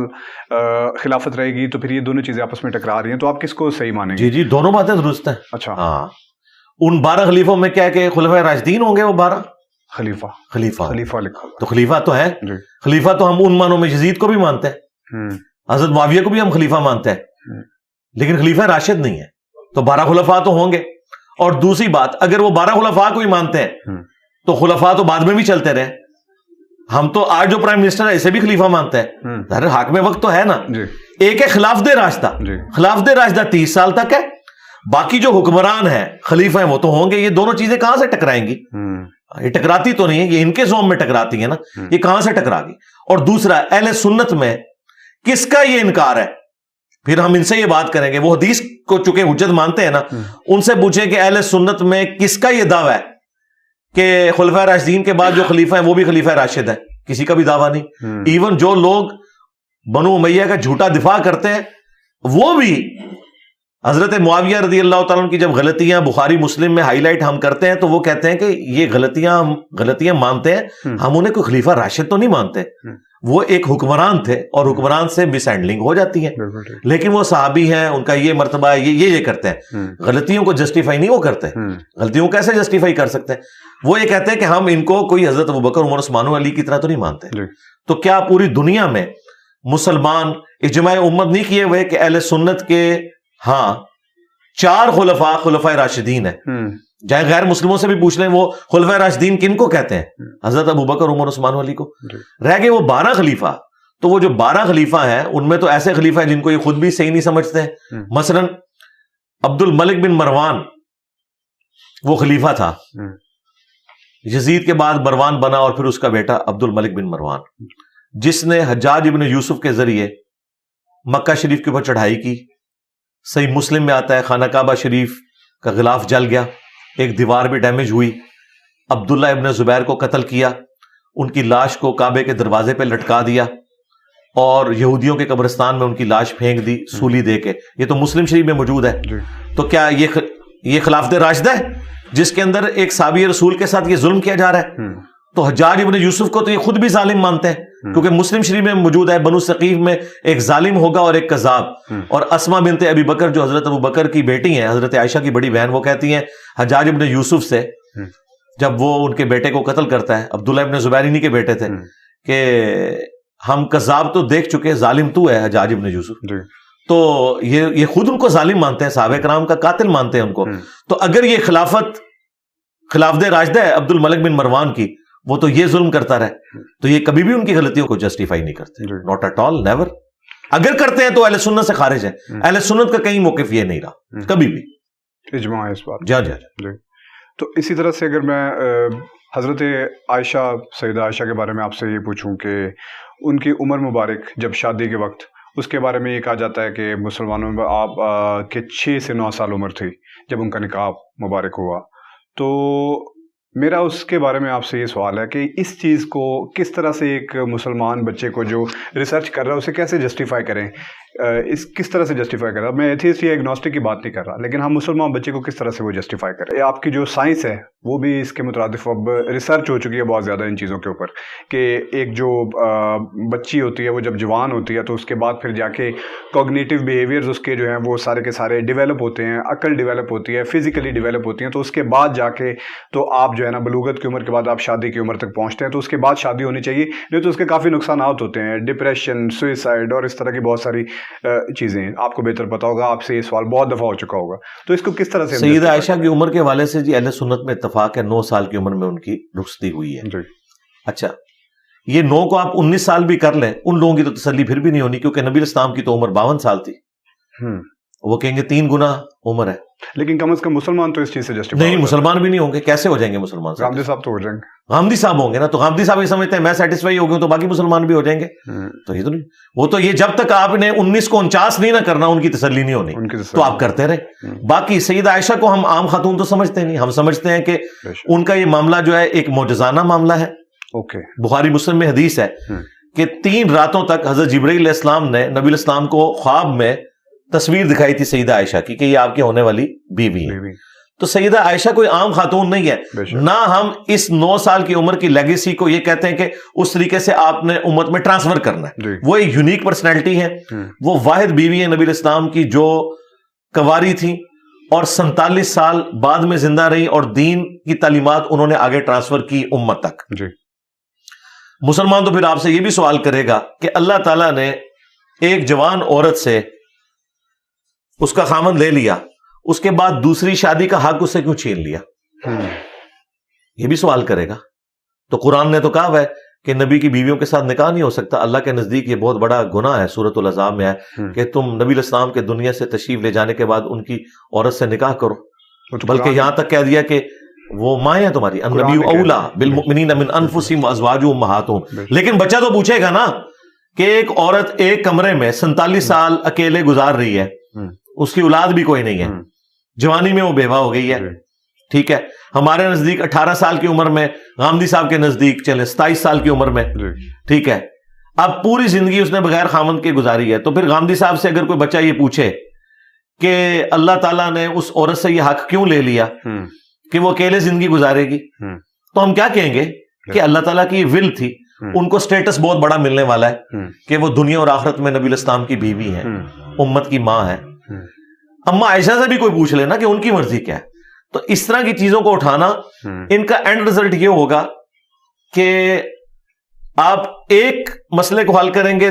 خلافت رہے گی تو پھر یہ دونوں چیزیں آپس میں ٹکرا رہی ہیں, تو آپ کس کو صحیح مانیں گے؟ جی دونوں باتیں درست ہیں. اچھا ہاں, ان 12 خلیفوں میں کیا کہ خلفائے راشدین ہوں گے وہ 12 خلیفہ لکھا تو خلیفہ تو ہے. خلیفہ تو ہم ان معنوں میں یزید کو بھی مانتے ہیں, حضرت معاویہ کو بھی ہم خلیفہ مانتے ہیں, لیکن خلیفہ راشد نہیں ہے. تو 12 خلفاء تو ہوں گے. اور دوسری بات, اگر وہ 12 خلفاء کو ہی مانتے ہیں تو خلفاء تو بعد میں بھی چلتے رہے. ہم تو آج جو پرائم منسٹر ہے اسے بھی خلیفہ مانتے ہیں. ظاہر حاکم وقت تو ہے نا. ایک ہے خلافت راشدہ. خلافت راشدہ 30 سال تک ہے. باقی جو حکمران ہیں خلیفہ ہیں وہ تو ہوں گے. یہ دونوں چیزیں کہاں سے ٹکرائیں گی؟ یہ ٹکراتی تو نہیں ہے, یہ ان کے زوم میں ٹکراتی ہیں نا. یہ کہاں سے ٹکرا گی؟ اور دوسرا, اہل سنت میں کس کا یہ انکار ہے؟ پھر ہم ان سے یہ بات کریں گے. وہ حدیث کو چونکہ حجت مانتے ہیں نا, ان سے پوچھیں کہ اہل سنت میں کس کا یہ دعویٰ ہے کہ خلفائے راشدین کے بعد جو خلیفہ ہیں وہ بھی خلیفہ راشد ہے؟ کسی کا بھی دعویٰ نہیں. ایون جو لوگ بنو امیہ کا جھوٹا دفاع کرتے ہیں وہ بھی حضرت معاویہ رضی اللہ تعالیٰ عنہ کی جب غلطیاں بخاری مسلم میں ہائی لائٹ ہم کرتے ہیں تو وہ کہتے ہیں کہ یہ غلطیاں مانتے ہیں, ہم انہیں کوئی خلیفہ راشد تو نہیں مانتے. وہ ایک حکمران تھے اور حکمران سے مس ہینڈلنگ ہو جاتی ہے, لیکن وہ صحابی ہیں, ان کا یہ مرتبہ ہے, یہ کرتے ہیں. غلطیوں کو جسٹیفائی نہیں وہ کرتے. غلطیوں کو کیسے جسٹیفائی کر سکتے ہیں؟ وہ یہ کہتے ہیں کہ ہم ان کو کوئی حضرت ابوبکر عمر عثمان و علی کی طرح تو نہیں مانتے. تو کیا پوری دنیا میں مسلمان اجماع امت نہیں کیے ہوئے کہ اہل سنت کے ہاں 4 خلفائے راشدین ہیں؟ جائے غیر مسلموں سے بھی پوچھ لیں وہ خلفائے راشدین کن کو کہتے ہیں؟ حضرت ابوبکر عمر عثمان علی کو. رہ گئے وہ 12 خلیفہ. تو وہ جو 12 خلیفہ ہیں ان میں تو ایسے خلیفہ ہیں جن کو یہ خود بھی صحیح نہیں سمجھتے ہیں. مثلا عبد الملک بن مروان وہ خلیفہ تھا, یزید کے بعد مروان بنا اور پھر اس کا بیٹا عبد الملک بن مروان, جس نے حجاج ابن یوسف کے ذریعے مکہ شریف کے اوپر چڑھائی کی. صحیح مسلم میں آتا ہے خانہ کعبہ شریف کا غلاف جل گیا, ایک دیوار بھی ڈیمیج ہوئی. عبداللہ ابن زبیر کو قتل کیا, ان کی لاش کو کعبے کے دروازے پہ لٹکا دیا اور یہودیوں کے قبرستان میں ان کی لاش پھینک دی سولی دے کے. یہ تو مسلم شریف میں موجود ہے. تو کیا یہ خلافت راشدہ ہے جس کے اندر ایک صحابی رسول کے ساتھ یہ ظلم کیا جا رہا ہے؟ تو حجاج ابن یوسف کو تو یہ خود بھی ظالم مانتے ہیں, کیونکہ مسلم شریف میں موجود ہے بنو ثقیف میں ایک ظالم ہوگا اور ایک کذاب. اور اسما بنت ابی بکر جو حضرت ابو بکر کی بیٹی ہیں, حضرت عائشہ کی بڑی بہن, وہ کہتی ہیں حجاج ابن یوسف سے جب وہ ان کے بیٹے کو قتل کرتا ہے, عبداللہ ابن زبیر انہی کے بیٹے تھے, کہ ہم کذاب تو دیکھ چکے, ظالم تو ہے حجاج ابن یوسف. تو یہ خود ان کو ظالم مانتے ہیں, صحابہ کرام کا قاتل مانتے ہیں ان کو. تو اگر یہ خلافت راشدہ ہے عبد الملک بن مروان کی, وہ تو یہ ظلم کرتا رہے, تو یہ کبھی بھی ان کی غلطیوں کو جسٹیفائی نہیں کرتے. Not at all, never. اگر کرتے ہیں تو اہل سنت سے خارج ہیں. اہل سنت کا کہیں موقف یہ نہیں رہا کبھی بھی. اجماع ہے اس بات. جی. تو اسی طرح سے اگر میں حضرت عائشہ, سیدہ عائشہ کے بارے میں آپ سے یہ پوچھوں کہ ان کی عمر مبارک جب شادی کے وقت, اس کے بارے میں یہ کہا جاتا ہے کہ مسلمانوں میں آپ کے 6 سے 9 سال عمر تھی جب ان کا نکاح مبارک ہوا. تو میرا اس کے بارے میں آپ سے یہ سوال ہے کہ اس چیز کو کس طرح سے ایک مسلمان بچے کو جو ریسرچ کر رہا ہے اسے کیسے جسٹیفائی کریں, کس طرح سے جسٹیفائی کر رہا ہے؟ میں ایتھیسٹ یا ایگنوسٹک کی بات نہیں کر رہا, لیکن ہم مسلمان بچے کو کس طرح سے وہ جسٹیفائی کریں. آپ کی جو سائنس ہے وہ بھی اس کے مترادف اب ریسرچ ہو چکی ہے بہت زیادہ ان چیزوں کے اوپر, کہ ایک جو بچی ہوتی ہے وہ جب جوان ہوتی ہے تو اس کے بعد پھر جا کے کوگنیٹیو بیہیویئرز اس کے جو ہیں وہ سارے کے سارے ڈیولپ ہوتے ہیں, عقل ڈیولپ ہوتی ہے, فزیکلی ڈیولپ ہوتی ہیں. تو اس کے بعد جا کے تو آپ جو ہے نا بلوغت کی عمر کے بعد آپ شادی کی عمر تک پہنچتے ہیں, تو اس کے بعد شادی ہونی چاہیے, نہیں تو اس کے کافی نقصانات ہوتے ہیں, ڈپریشن, سوئسائڈ اور اس طرح کی بہت ساری چیزیں. آپ کو بہتر پتا ہوگا, آپ سے یہ سوال بہت دفعہ ہو چکا ہوگا. تو اس کو کس طرح سے سیدہ عائشہ کی عمر کے حوالے سے جی اہل سنت میں اتفاق ہے, 9 سال کی عمر میں ان کی رخصتی ہوئی ہے. اچھا, یہ 9 کو آپ 19 سال بھی کر لیں, ان لوگوں کی تو تسلی پھر بھی نہیں ہونی, کیونکہ نبی اسلام کی تو عمر 52 سال تھی. وہ کہیں گے 3 گنا عمر ہے. لیکن کم از کم مسلمان تو اس چیز سے جسٹیفائی نہیں, مسلمان بھی نہیں ہوں گے. کیسے ہو جائیں گے مسلمان؟ غامدی صاحب تو ہو جائیں گے. غامدی صاحب ہوں گے نا, تو غامدی صاحب یہ سمجھتے ہیں میں سیٹسفائی ہو گیا تو باقی مسلمان بھی ہو جائیں گے. تو یہ تو نہیں, وہ تو یہ جب تک آپ نے 19 کو 49 نہیں نہ کرنا ان کی تسلی نہیں ہونی, تو آپ کرتے رہے. باقی سیدہ عائشہ کو ہم عام خاتون تو سمجھتے نہیں, ہم سمجھتے ہیں کہ ان کا یہ معاملہ جو ہے ایک معجزانہ معاملہ ہے. بخاری مسلم میں حدیث ہے کہ 3 راتوں تک حضرت جبرائیل علیہ السلام نے نبی علیہ السلام کو خواب میں تصویر دکھائی تھی سیدہ عائشہ کی کہ یہ آپ کی ہونے والی بیوی ہے. تو سیدہ عائشہ کوئی عام خاتون نہیں ہے, نہ ہم اس 9 سال کی عمر کی لیگیسی کو یہ کہتے ہیں کہ اس طریقے سے آپ نے امت میں ٹرانسفر کرنا ہے. وہ ایک یونیک پرسنالٹی ہے, وہ واحد بیوی ہے نبی علیہ السلام کی جو کنواری تھی اور 47 سال بعد میں زندہ رہی اور دین کی تعلیمات انہوں نے آگے ٹرانسفر کی امت تک. مسلمان تو پھر آپ سے یہ بھی سوال کرے گا کہ اللہ تعالیٰ نے ایک جوان عورت سے اس کا خامند لے لیا, اس کے بعد دوسری شادی کا حق اس سے کیوں چھین لیا؟ یہ بھی سوال کرے گا. تو قرآن نے تو کہا ہے کہ نبی کی بیویوں کے ساتھ نکاح نہیں ہو سکتا. اللہ کے نزدیک یہ بہت بڑا گناہ ہے. سورۃ الاحزاب میں ہے کہ تم نبی علیہ السلام کے دنیا سے تشریف لے جانے کے بعد ان کی عورت سے نکاح کرو, بلکہ یہاں تک کہہ دیا کہ وہ مائیں ہیں تمہاری, النبی اولا بالمؤمنین من انفسہم وازواجہم امہاتہم. لیکن بچہ تو پوچھے گا نا کہ ایک عورت ایک کمرے میں 47 سال اکیلے گزار رہی ہے, اس کی اولاد بھی کوئی نہیں ہے, جوانی میں وہ بیوہ ہو گئی ہے, ٹھیک ہے. ہمارے نزدیک 18 سال کی عمر میں, غامدی صاحب کے نزدیک چلے 27 سال کی عمر میں, ٹھیک ہے. اب پوری زندگی اس نے بغیر خامند کے گزاری ہے. تو پھر غامدی صاحب سے اگر کوئی بچہ یہ پوچھے کہ اللہ تعالیٰ نے اس عورت سے یہ حق کیوں لے لیا کہ وہ اکیلے زندگی گزارے گی, تو ہم کیا کہیں گے کہ اللہ تعالیٰ کی ول تھی, ان کو سٹیٹس بہت بڑا ملنے والا ہے کہ وہ دنیا اور آخرت میں نبی علیہ السلام کی بیوی ہے, امت کی ماں ہے. اما عائشہ سے بھی کوئی پوچھ لینا کہ ان کی مرضی کیا ہے. تو اس طرح کی چیزوں کو اٹھانا, ان کا اینڈ رزلٹ یہ ہوگا کہ آپ ایک مسئلے کو حل کریں گے,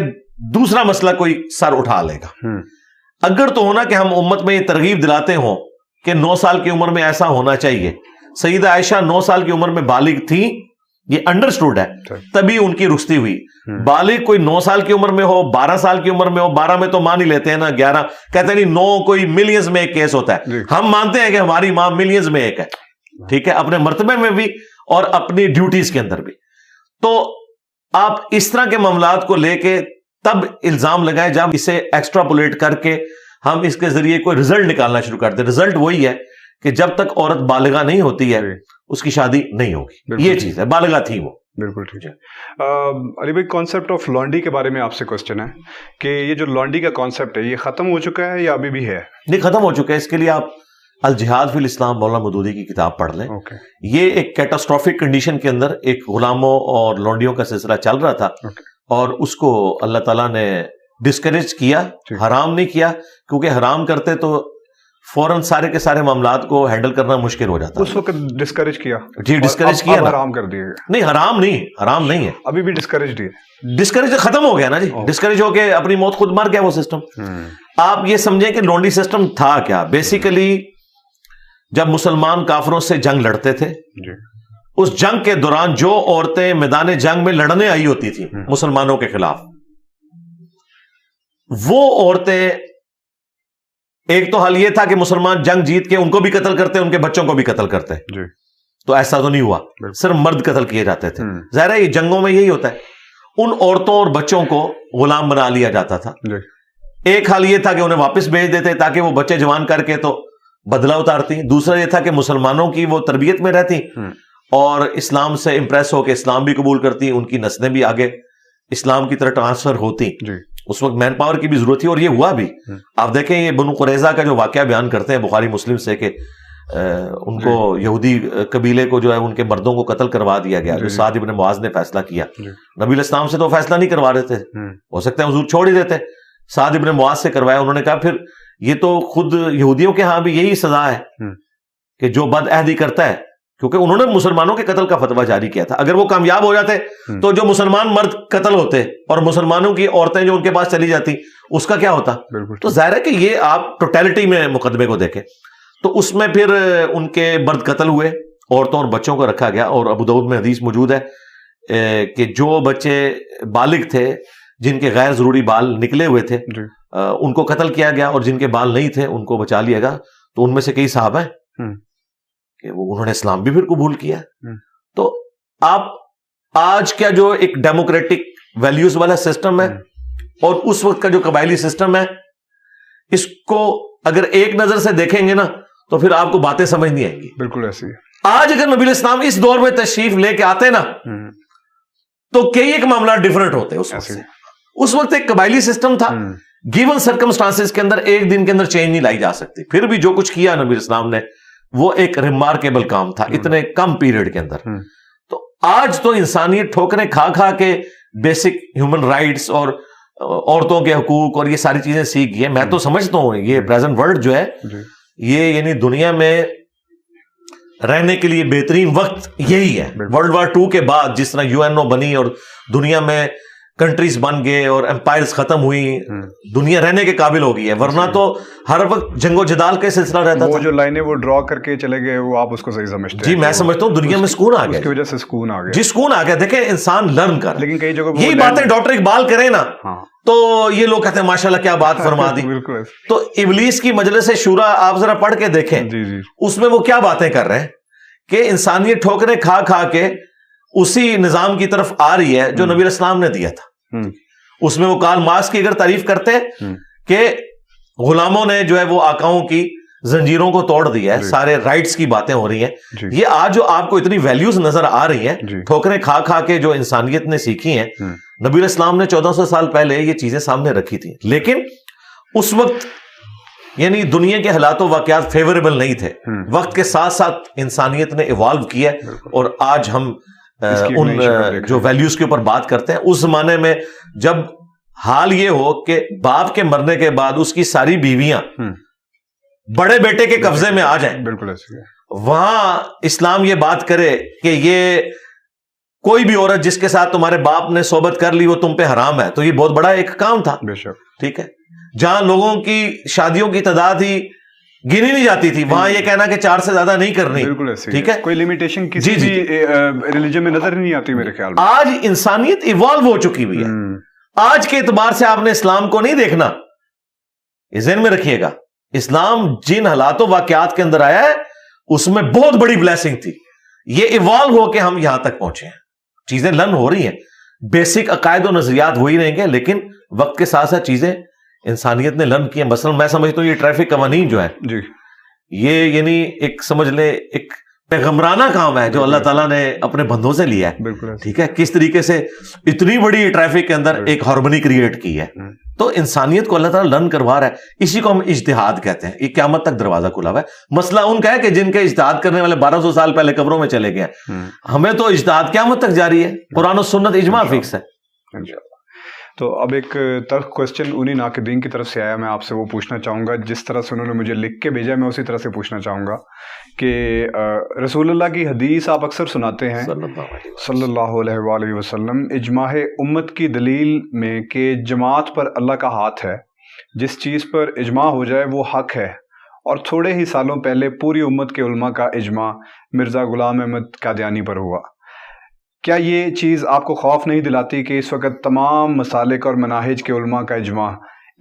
دوسرا مسئلہ کوئی سر اٹھا لے گا. اگر تو ہونا کہ ہم امت میں یہ ترغیب دلاتے ہوں کہ 9 سال کی عمر میں ایسا ہونا چاہیے. سیدہ عائشہ 9 سال کی عمر میں بالغ تھی, یہ انڈرسٹوڈ ہے, تبھی ان کی رخصتی ہوئی. بالغ کوئی 9 سال کی عمر میں ہو, 12 سال کی عمر میں ہو, 12 میں تو مان ہی لیتے ہیں نا, 11 کہتے ہیں نہیں, 9 کوئی ملینز میں ایک کیس ہوتا ہے. ہم مانتے ہیں کہ ہماری ماں ملینز میں ایک ہے, ٹھیک ہے, اپنے مرتبے میں بھی اور اپنی ڈیوٹیز کے اندر بھی. تو آپ اس طرح کے معاملات کو لے کے تب الزام لگائیں جب اسے ایکسٹراپولیٹ کر کے ہم اس کے ذریعے کوئی رزلٹ نکالنا شروع کرتے. رزلٹ وہی ہے کہ جب تک عورت بالغہ نہیں ہوتی ہے اس کی شادی نہیں ہوگی. یہ چیز ہے, بالغہ تھی وہ. بالکل ٹھیک ہے. علی بھائی, کانسیپٹ آف لانڈی کے بارے میں آپ سے کوسچن ہے کہ یہ جو لانڈی کا کانسیپٹ ہے یہ ختم ہو چکا ہے یا ابھی بھی ہے؟ نہیں, ختم ہو چکا ہے. اس کے لیے آپ الجہاد فی الاسلام مولانا مودودی کی کتاب پڑھ لیں. یہ ایک کیٹاسٹرافک کنڈیشن کے اندر ایک غلاموں اور لانڈیوں کا سلسلہ چل رہا تھا, اور اس کو اللہ تعالیٰ نے ڈسکریج کیا, حرام نہیں کیا, کیونکہ حرام کرتے تو فوراً سارے کے سارے معاملات کو ہینڈل کرنا مشکل ہو جاتا. اس وقت ڈسکریج کیا؟ جی ڈسکریج کیا, حرام کر دیا. نہیں حرام نہیں ہے, ابھی بھی ڈسکریج ہے. ڈسکریج ختم ہو گیا نا جی, ڈسکریج ہو کے اپنی موت خود مر گیا وہ سسٹم. آپ یہ سمجھیں کہ لونڈی سسٹم تھا کیا. بیسیکلی جب مسلمان کافروں سے جنگ لڑتے تھے, اس جنگ کے دوران جو عورتیں میدان جنگ میں لڑنے آئی ہوتی تھی مسلمانوں کے خلاف, وہ عورتیں, ایک تو حال یہ تھا کہ مسلمان جنگ جیت کے ان کو بھی قتل کرتے, ان کے بچوں کو بھی قتل کرتے. تو ایسا تو نہیں ہوا, صرف مرد قتل کیے جاتے تھے. ظاہر ہے یہ جنگوں میں یہی ہوتا ہے, ان عورتوں اور بچوں کو غلام بنا لیا جاتا تھا. ایک حال یہ تھا کہ انہیں واپس بھیج دیتے تاکہ وہ بچے جوان کر کے تو بدلہ اتارتی. دوسرا یہ تھا کہ مسلمانوں کی وہ تربیت میں رہتی اور اسلام سے امپریس ہو کے اسلام بھی قبول کرتی, ان کی نسلیں بھی آگے اسلام کی طرح ٹرانسفر ہوتی. اس وقت مین پاور کی بھی ضرورت تھی, اور یہ ہوا بھی. آپ دیکھیں یہ بنو قریظہ کا جو واقعہ بیان کرتے ہیں بخاری مسلم سے کہ ان کو یہودی قبیلے کو جو ہے ان کے مردوں کو قتل کروا دیا گیا, جو سعد ابن معاذ نے فیصلہ کیا. نبی علیہ السلام سے تو فیصلہ نہیں کروا رہے تھے, ہو سکتا ہے حضور چھوڑ ہی دیتے, سعد ابن معاذ سے کروایا. انہوں نے کہا پھر یہ تو خود یہودیوں کے ہاں بھی یہی سزا ہے کہ جو بد عہدی کرتا ہے, کیونکہ انہوں نے مسلمانوں کے قتل کا فتویٰ جاری کیا تھا. اگر وہ کامیاب ہو جاتے تو جو مسلمان مرد قتل ہوتے اور مسلمانوں کی عورتیں جو ان کے پاس چلی جاتی, اس کا کیا ہوتا. تو ظاہر ہے کہ یہ آپ ٹوٹیلٹی میں مقدمے کو دیکھیں تو اس میں پھر ان کے مرد قتل ہوئے, عورتوں اور بچوں کو رکھا گیا. اور ابو داؤد میں حدیث موجود ہے کہ جو بچے بالغ تھے جن کے غیر ضروری بال نکلے ہوئے تھے, ان کو قتل کیا گیا اور جن کے بال نہیں تھے ان کو بچا لیا گیا. تو ان میں سے کئی صحابہ ہیں کہ انہوں نے اسلام بھی پھر قبول کیا. تو آپ آج کا جو ایک ڈیموکریٹک ویلیوز والا سسٹم ہے اور اس وقت کا جو قبائلی سسٹم ہے, اس کو اگر ایک نظر سے دیکھیں گے نا تو پھر آپ کو باتیں سمجھ نہیں آئیں گی. بالکل ایسی ہے. آج اگر نبی اسلام اس دور میں تشریف لے کے آتے نا تو کئی ایک معاملات ڈیفرنٹ ہوتے ہیں اس وقت سے. اس وقت ایک قبائلی سسٹم تھا, گیون سرکمسٹانسز کے اندر ایک دن کے اندر چینج نہیں لائی جا سکتی. پھر بھی جو کچھ کیا نبی اسلام نے وہ ایک ریمارکیبل کام تھا اتنے کم پیریڈ کے اندر. تو آج تو انسانیت ٹھوکریں کھا کھا کے بیسک ہیومن رائٹس اور عورتوں کے حقوق اور یہ ساری چیزیں سیکھ گئی. میں تو سمجھتا ہوں یہ پریزنٹ ورلڈ جو ہے یہ یعنی دنیا میں رہنے کے لیے بہترین وقت یہی ہے. ورلڈ وار 2 کے بعد جس طرح UNO بنی اور دنیا میں کنٹریز بن گئے اور امپائرز ختم ہوئی, دنیا رہنے کے قابل ہو گئی ہے. ورنہ تو ہر وقت جنگ و جدال کا سلسلہ رہتا تھا. وہ جو لائنیں وہ ڈرا کر کے چلے گئے وہ آپ اس کو صحیح سمجھتے ہیں؟ جی میں سمجھتا ہوں دنیا میں سکون آ گیا, اس کی وجہ سے سکون آ گیا. جی سکون آ گیا. دیکھیں انسان لرن کر, لیکن کئی جگہ یہی باتیں ڈاکٹر اقبال کریں نا تو یہ لوگ کہتے ہیں ماشاءاللہ کیا بات فرما دی. تو ابلیس کی مجلس شورا آپ ذرا پڑھ کے دیکھیں, اس میں وہ کیا باتیں کر رہے ہیں کہ انسانیت ٹھوکریں کھا کھا کے اسی نظام کی طرف آ رہی ہے جو نبی اسلام نے دیا تھا. اس میں وہ کارل مارکس کی اگر تعریف کرتے کہ غلاموں نے جو ہے وہ آقاؤں کی زنجیروں کو توڑ دیا ہے, سارے رائٹس کی باتیں ہو رہی ہیں. یہ آج جو آپ کو اتنی ویلیوز نظر آ رہی ہیں ٹھوکریں کھا کھا کے جو انسانیت نے سیکھی ہیں, نبی اسلام نے 1400 سال پہلے یہ چیزیں سامنے رکھی تھی. لیکن اس وقت یعنی دنیا کے حالات و واقعات فیوریبل نہیں تھے. وقت کے ساتھ ساتھ انسانیت نے ایوالو کیا اور آج ہم ان جو ویلیوز کے اوپر بات کرتے ہیں. اس زمانے میں جب حال یہ ہو کہ باپ کے مرنے کے بعد اس کی ساری بیویاں بڑے بیٹے کے قبضے میں آ جائیں, بالکل ایسے وہاں اسلام یہ بات کرے کہ یہ کوئی بھی عورت جس کے ساتھ تمہارے باپ نے صحبت کر لی وہ تم پہ حرام ہے, تو یہ بہت بڑا ایک کام تھا. بے شک. ٹھیک ہے, جہاں لوگوں کی شادیوں کی تعداد ہی گنی نہیں جاتی تھی وہاں یہ کہنا کہ 4 سے زیادہ نہیں کرنی. بالکل ایسے. ٹھیک ہے, کوئی لمیٹیشن کسی بھی ریلیجن میں نظر نہیں آتی میرے خیال میں. آج انسانیت ایوالو ہو چکی ہوئی ہے. آج کے اعتبار سے آپ نے اسلام کو نہیں دیکھنا, یہ ذہن میں رکھیے گا. اسلام جن حالات و واقعات کے اندر آیا ہے اس میں بہت بڑی بلیسنگ تھی. یہ ایوالو ہو کے ہم یہاں تک پہنچے ہیں. چیزیں لرن ہو رہی ہیں, بیسک عقائد و نظریات وہی رہیں گے, لیکن وقت کے ساتھ ساتھ چیزیں انسانیت نے لرن کی ہیں. مثلا میں سمجھتا ہوں یہ ٹریفک قوانین جو ہے یہ یعنی ایک سمجھ لے ایک پیغمبرانہ کام ہے جو اللہ تعالیٰ نے اپنے بندوں سے لیا ہے. ٹھیک ہے, کس طریقے سے اتنی بڑی ٹریفک کے اندر ایک ہارمونی کریٹ کی ہے. تو انسانیت کو اللہ تعالیٰ لرن کروا رہا ہے. اسی کو ہم اجتہاد کہتے ہیں. یہ قیامت تک دروازہ کھلا ہوا ہے. مسئلہ ان کا ہے کہ جن کے اجتہاد کرنے والے 1200 سال پہلے قبروں میں چلے گئے ہیں. ہمیں تو اجتہاد قیامت تک جاری ہے. قرآن و سنت اجماع فکس ہے. تو اب ایک تلخ کوشچن انہی ناقدین کی طرف سے آیا, میں آپ سے وہ پوچھنا چاہوں گا. جس طرح سے انہوں نے مجھے لکھ کے بھیجا میں اسی طرح سے پوچھنا چاہوں گا کہ رسول اللہ کی حدیث آپ اکثر سناتے ہیں صلی اللہ علیہ وآلہ وسلم, اجماع امت کی دلیل میں کہ جماعت پر اللہ کا ہاتھ ہے, جس چیز پر اجماع ہو جائے وہ حق ہے. اور تھوڑے ہی سالوں پہلے پوری امت کے علماء کا اجماع مرزا غلام احمد قادیانی پر ہوا. کیا یہ چیز آپ کو خوف نہیں دلاتی کہ اس وقت تمام مسالک اور مناہج کے علماء کا اجماع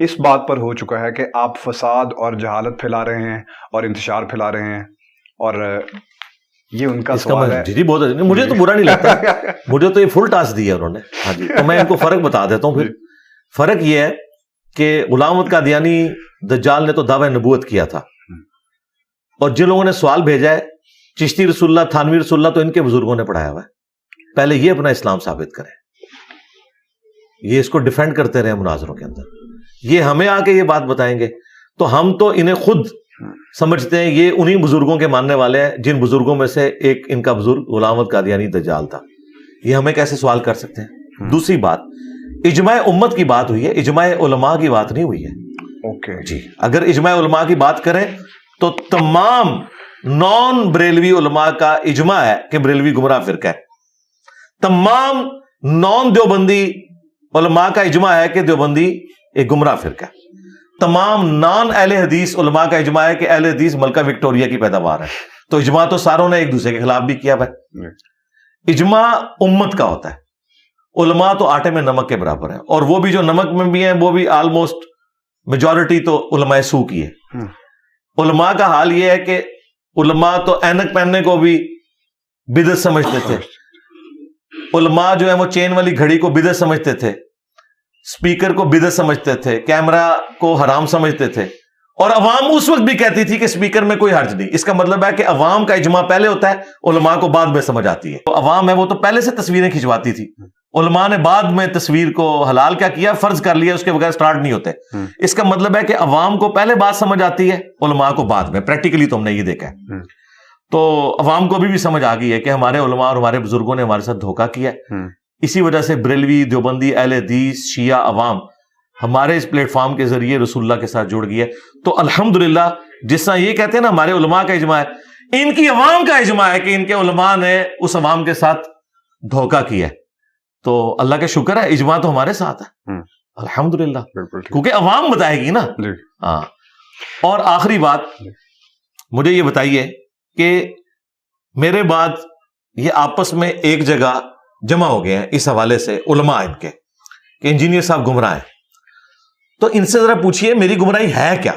اس بات پر ہو چکا ہے کہ آپ فساد اور جہالت پھیلا رہے ہیں اور انتشار پھیلا رہے ہیں؟ اور یہ ان کا سوال ہے. جی بہت اچھا, مجھے تو برا نہیں لگتا, مجھے تو یہ فل ٹاسک دیا انہوں نے. ہاں جی, تو میں ان کو فرق بتا دیتا ہوں. پھر فرق یہ ہے کہ غلام احمد قادیانی دجال نے تو دعوی نبوت کیا تھا, اور جن لوگوں نے سوال بھیجا ہے چشتی رسول اللہ, تھانوی رسول اللہ, تو ان کے بزرگوں نے پڑھایا ہوا ہے. پہلے یہ اپنا اسلام ثابت کریں, یہ اس کو ڈیفینڈ کرتے رہے مناظروں کے اندر. یہ ہمیں آ کے یہ بات بتائیں گے تو ہم تو انہیں خود سمجھتے ہیں یہ انہی بزرگوں کے ماننے والے ہیں جن بزرگوں میں سے ایک ان کا بزرگ غلام احمد قادیانی دجال تھا. یہ ہمیں کیسے سوال کر سکتے ہیں؟ دوسری بات, اجماع امت کی بات ہوئی ہے, اجماع علماء کی بات نہیں ہوئی ہے. اوکے جی, اگر اجماع علماء کی بات کریں تو تمام نان بریلوی علماء کا اجماع ہے کہ بریلوی گمراہ فرقہ ہے. تمام نان دیوبندی علماء کا اجماع ہے کہ دیوبندی ایک گمراہ فرقہ ہے. تمام نان اہل حدیث علماء کا اجماع ہے کہ اہل حدیث ملکہ وکٹوریہ کی پیداوار ہے. تو اجماع تو ساروں نے ایک دوسرے کے خلاف بھی کیا بھائی. اجماع امت کا ہوتا ہے, علماء تو آٹے میں نمک کے برابر ہیں, اور وہ بھی جو نمک میں بھی ہیں وہ بھی آلموسٹ میجورٹی تو علماء سو کی ہے. علماء کا حال یہ ہے کہ علماء تو اینک پہننے کو بھی بدعت سمجھتے تھے. علماء جو ہے وہ چین والی گھڑی کو بدعت سمجھتے تھے, اسپیکر کو بدعت سمجھتے تھے, کیمرہ کو حرام سمجھتے تھے, اور عوام اس وقت بھی کہتی تھی کہ اسپیکر میں کوئی حرج نہیں. اس کا مطلب ہے کہ عوام کا اجماع پہلے ہوتا ہے, علماء کو بعد میں سمجھ آتی ہے. تو عوام ہے وہ تو پہلے سے تصویریں کھنچواتی تھی, علماء نے بعد میں تصویر کو حلال کیا کیا, فرض کر لیا, اس کے بغیر سٹارٹ نہیں ہوتے. اس کا مطلب ہے کہ عوام کو پہلے بات سمجھ آتی ہے, علماء کو بعد میں. پریکٹیکلی تو ہم نے یہ دیکھا ہے. تو عوام کو بھی سمجھ آ گئی ہے کہ ہمارے علماء اور ہمارے بزرگوں نے ہمارے ساتھ دھوکہ کیا ہے. اسی وجہ سے بریلوی, دیوبندی, اہل حدیث, شیعہ عوام ہمارے اس پلیٹ فارم کے ذریعے رسول اللہ کے ساتھ جڑ گئی ہے. تو الحمدللہ جس طرح یہ کہتے ہیں نا ہمارے علماء کا اجماع ہے, ان کی عوام کا اجماع ہے کہ ان کے علماء نے اس عوام کے ساتھ دھوکہ کیا ہے. تو اللہ کا شکر ہے اجماع تو ہمارے ساتھ ہے الحمدللہ, کیونکہ عوام بتائے گی نا. ہاں. اور آخری بات مجھے یہ بتائیے کہ میرے بعد یہ آپس میں ایک جگہ جمع ہو گئے ہیں اس حوالے سے علماء ان کے کہ انجینئر صاحب گمراہ ہیں. تو ان سے ذرا پوچھئے میری گمراہی ہے کیا؟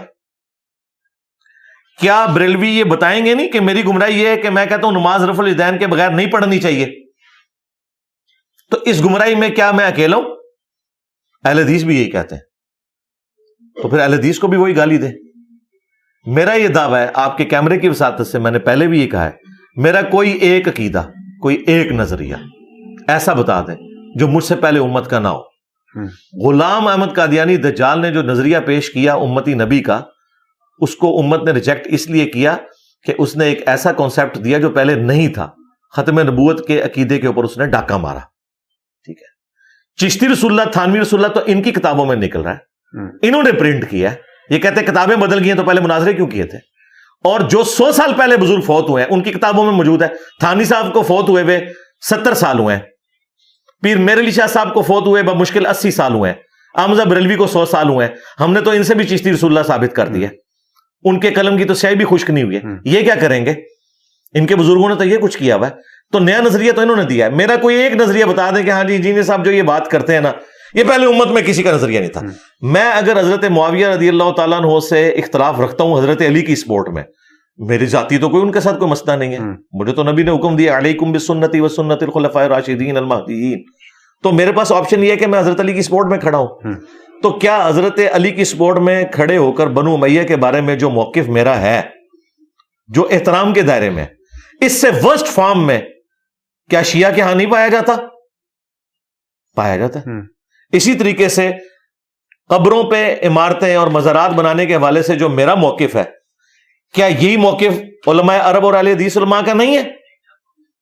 کیا بریلوی یہ بتائیں گے نہیں کہ میری گمراہی یہ ہے کہ میں کہتا ہوں نماز رفع الیدین کے بغیر نہیں پڑھنی چاہیے؟ تو اس گمراہی میں کیا میں اکیلا ہوں؟ اہل حدیث بھی یہی کہتے ہیں. تو پھر اہل حدیث کو بھی وہی گالی دے. میرا یہ دعویٰ ہے آپ کے کیمرے کی وساطت سے, میں نے پہلے بھی یہ کہا ہے, میرا کوئی ایک عقیدہ, کوئی ایک نظریہ ایسا بتا دیں جو مجھ سے پہلے امت کا نہ ہو. غلام احمد قادیانی دجال نے جو نظریہ پیش کیا امتی نبی کا, اس کو امت نے ریجیکٹ اس لیے کیا کہ اس نے ایک ایسا کانسیپٹ دیا جو پہلے نہیں تھا. ختم نبوت کے عقیدے کے اوپر اس نے ڈاکہ مارا. ٹھیک ہے, چشتی رسول اللہ, تھانوی رسول اللہ تو ان کی کتابوں میں نکل رہا ہے, انہوں نے پرنٹ کیا ہے. یہ کہتے ہیں کتابیں بدل گئی ہیں تو پہلے مناظرے کیوں کیے تھے؟ اور جو 100 سال پہلے بزرگ فوت ہوئے ہیں ان کی کتابوں میں موجود ہے. تھانوی صاحب کو فوت ہوئے 70 سال ہوئے ہیں, پیر میر علی شاہ صاحب کو فوت ہوئے بمشکل 80 سال ہوئے ہیں, احمد بریلوی کو 100 سال ہوئے ہیں. ہم نے تو ان سے بھی چشتی رسول اللہ ثابت کر دیا, ان کے قلم کی تو سیاہی بھی خشک نہیں ہوئی ہے. یہ کیا کریں گے؟ ان کے بزرگوں نے تو یہ کچھ کیا ہوا ہے. تو نیا نظریہ تو انہوں نے دیا ہے. میرا کوئی ایک نظریہ بتا دیں کہ ہاں جی انجینئر صاحب جو یہ بات کرتے ہیں نا, یہ پہلے امت میں کسی کا نظریہ نہیں تھا. میں اگر حضرت معاویہ رضی اللہ تعالیٰ عنہ سے اختلاف رکھتا ہوں حضرت علی کی سپورٹ میں, میری ذاتی تو کوئی ان کے ساتھ کوئی مسئلہ نہیں ہے. مجھے تو نبی نے حکم دیا علیکم بسنتی و سنت الخلفاء الراشدین المہدیین, تو میرے پاس آپشن یہ ہے کہ میں حضرت علی کی سپورٹ میں کھڑا ہوں. تو کیا حضرت علی کی سپورٹ میں کھڑے ہو کر بنو امیہ کے بارے میں جو موقف میرا ہے, جو احترام کے دائرے میں, اس سے ورسٹ فارم میں کیا شیعہ کے ہاں نہیں پایا جاتا؟ پایا جاتا ہے. اسی طریقے سے قبروں پہ عمارتیں اور مزارات بنانے کے حوالے سے جو میرا موقف ہے, کیا یہی موقف علماء عرب اور اہل حدیث علماء کا نہیں ہے؟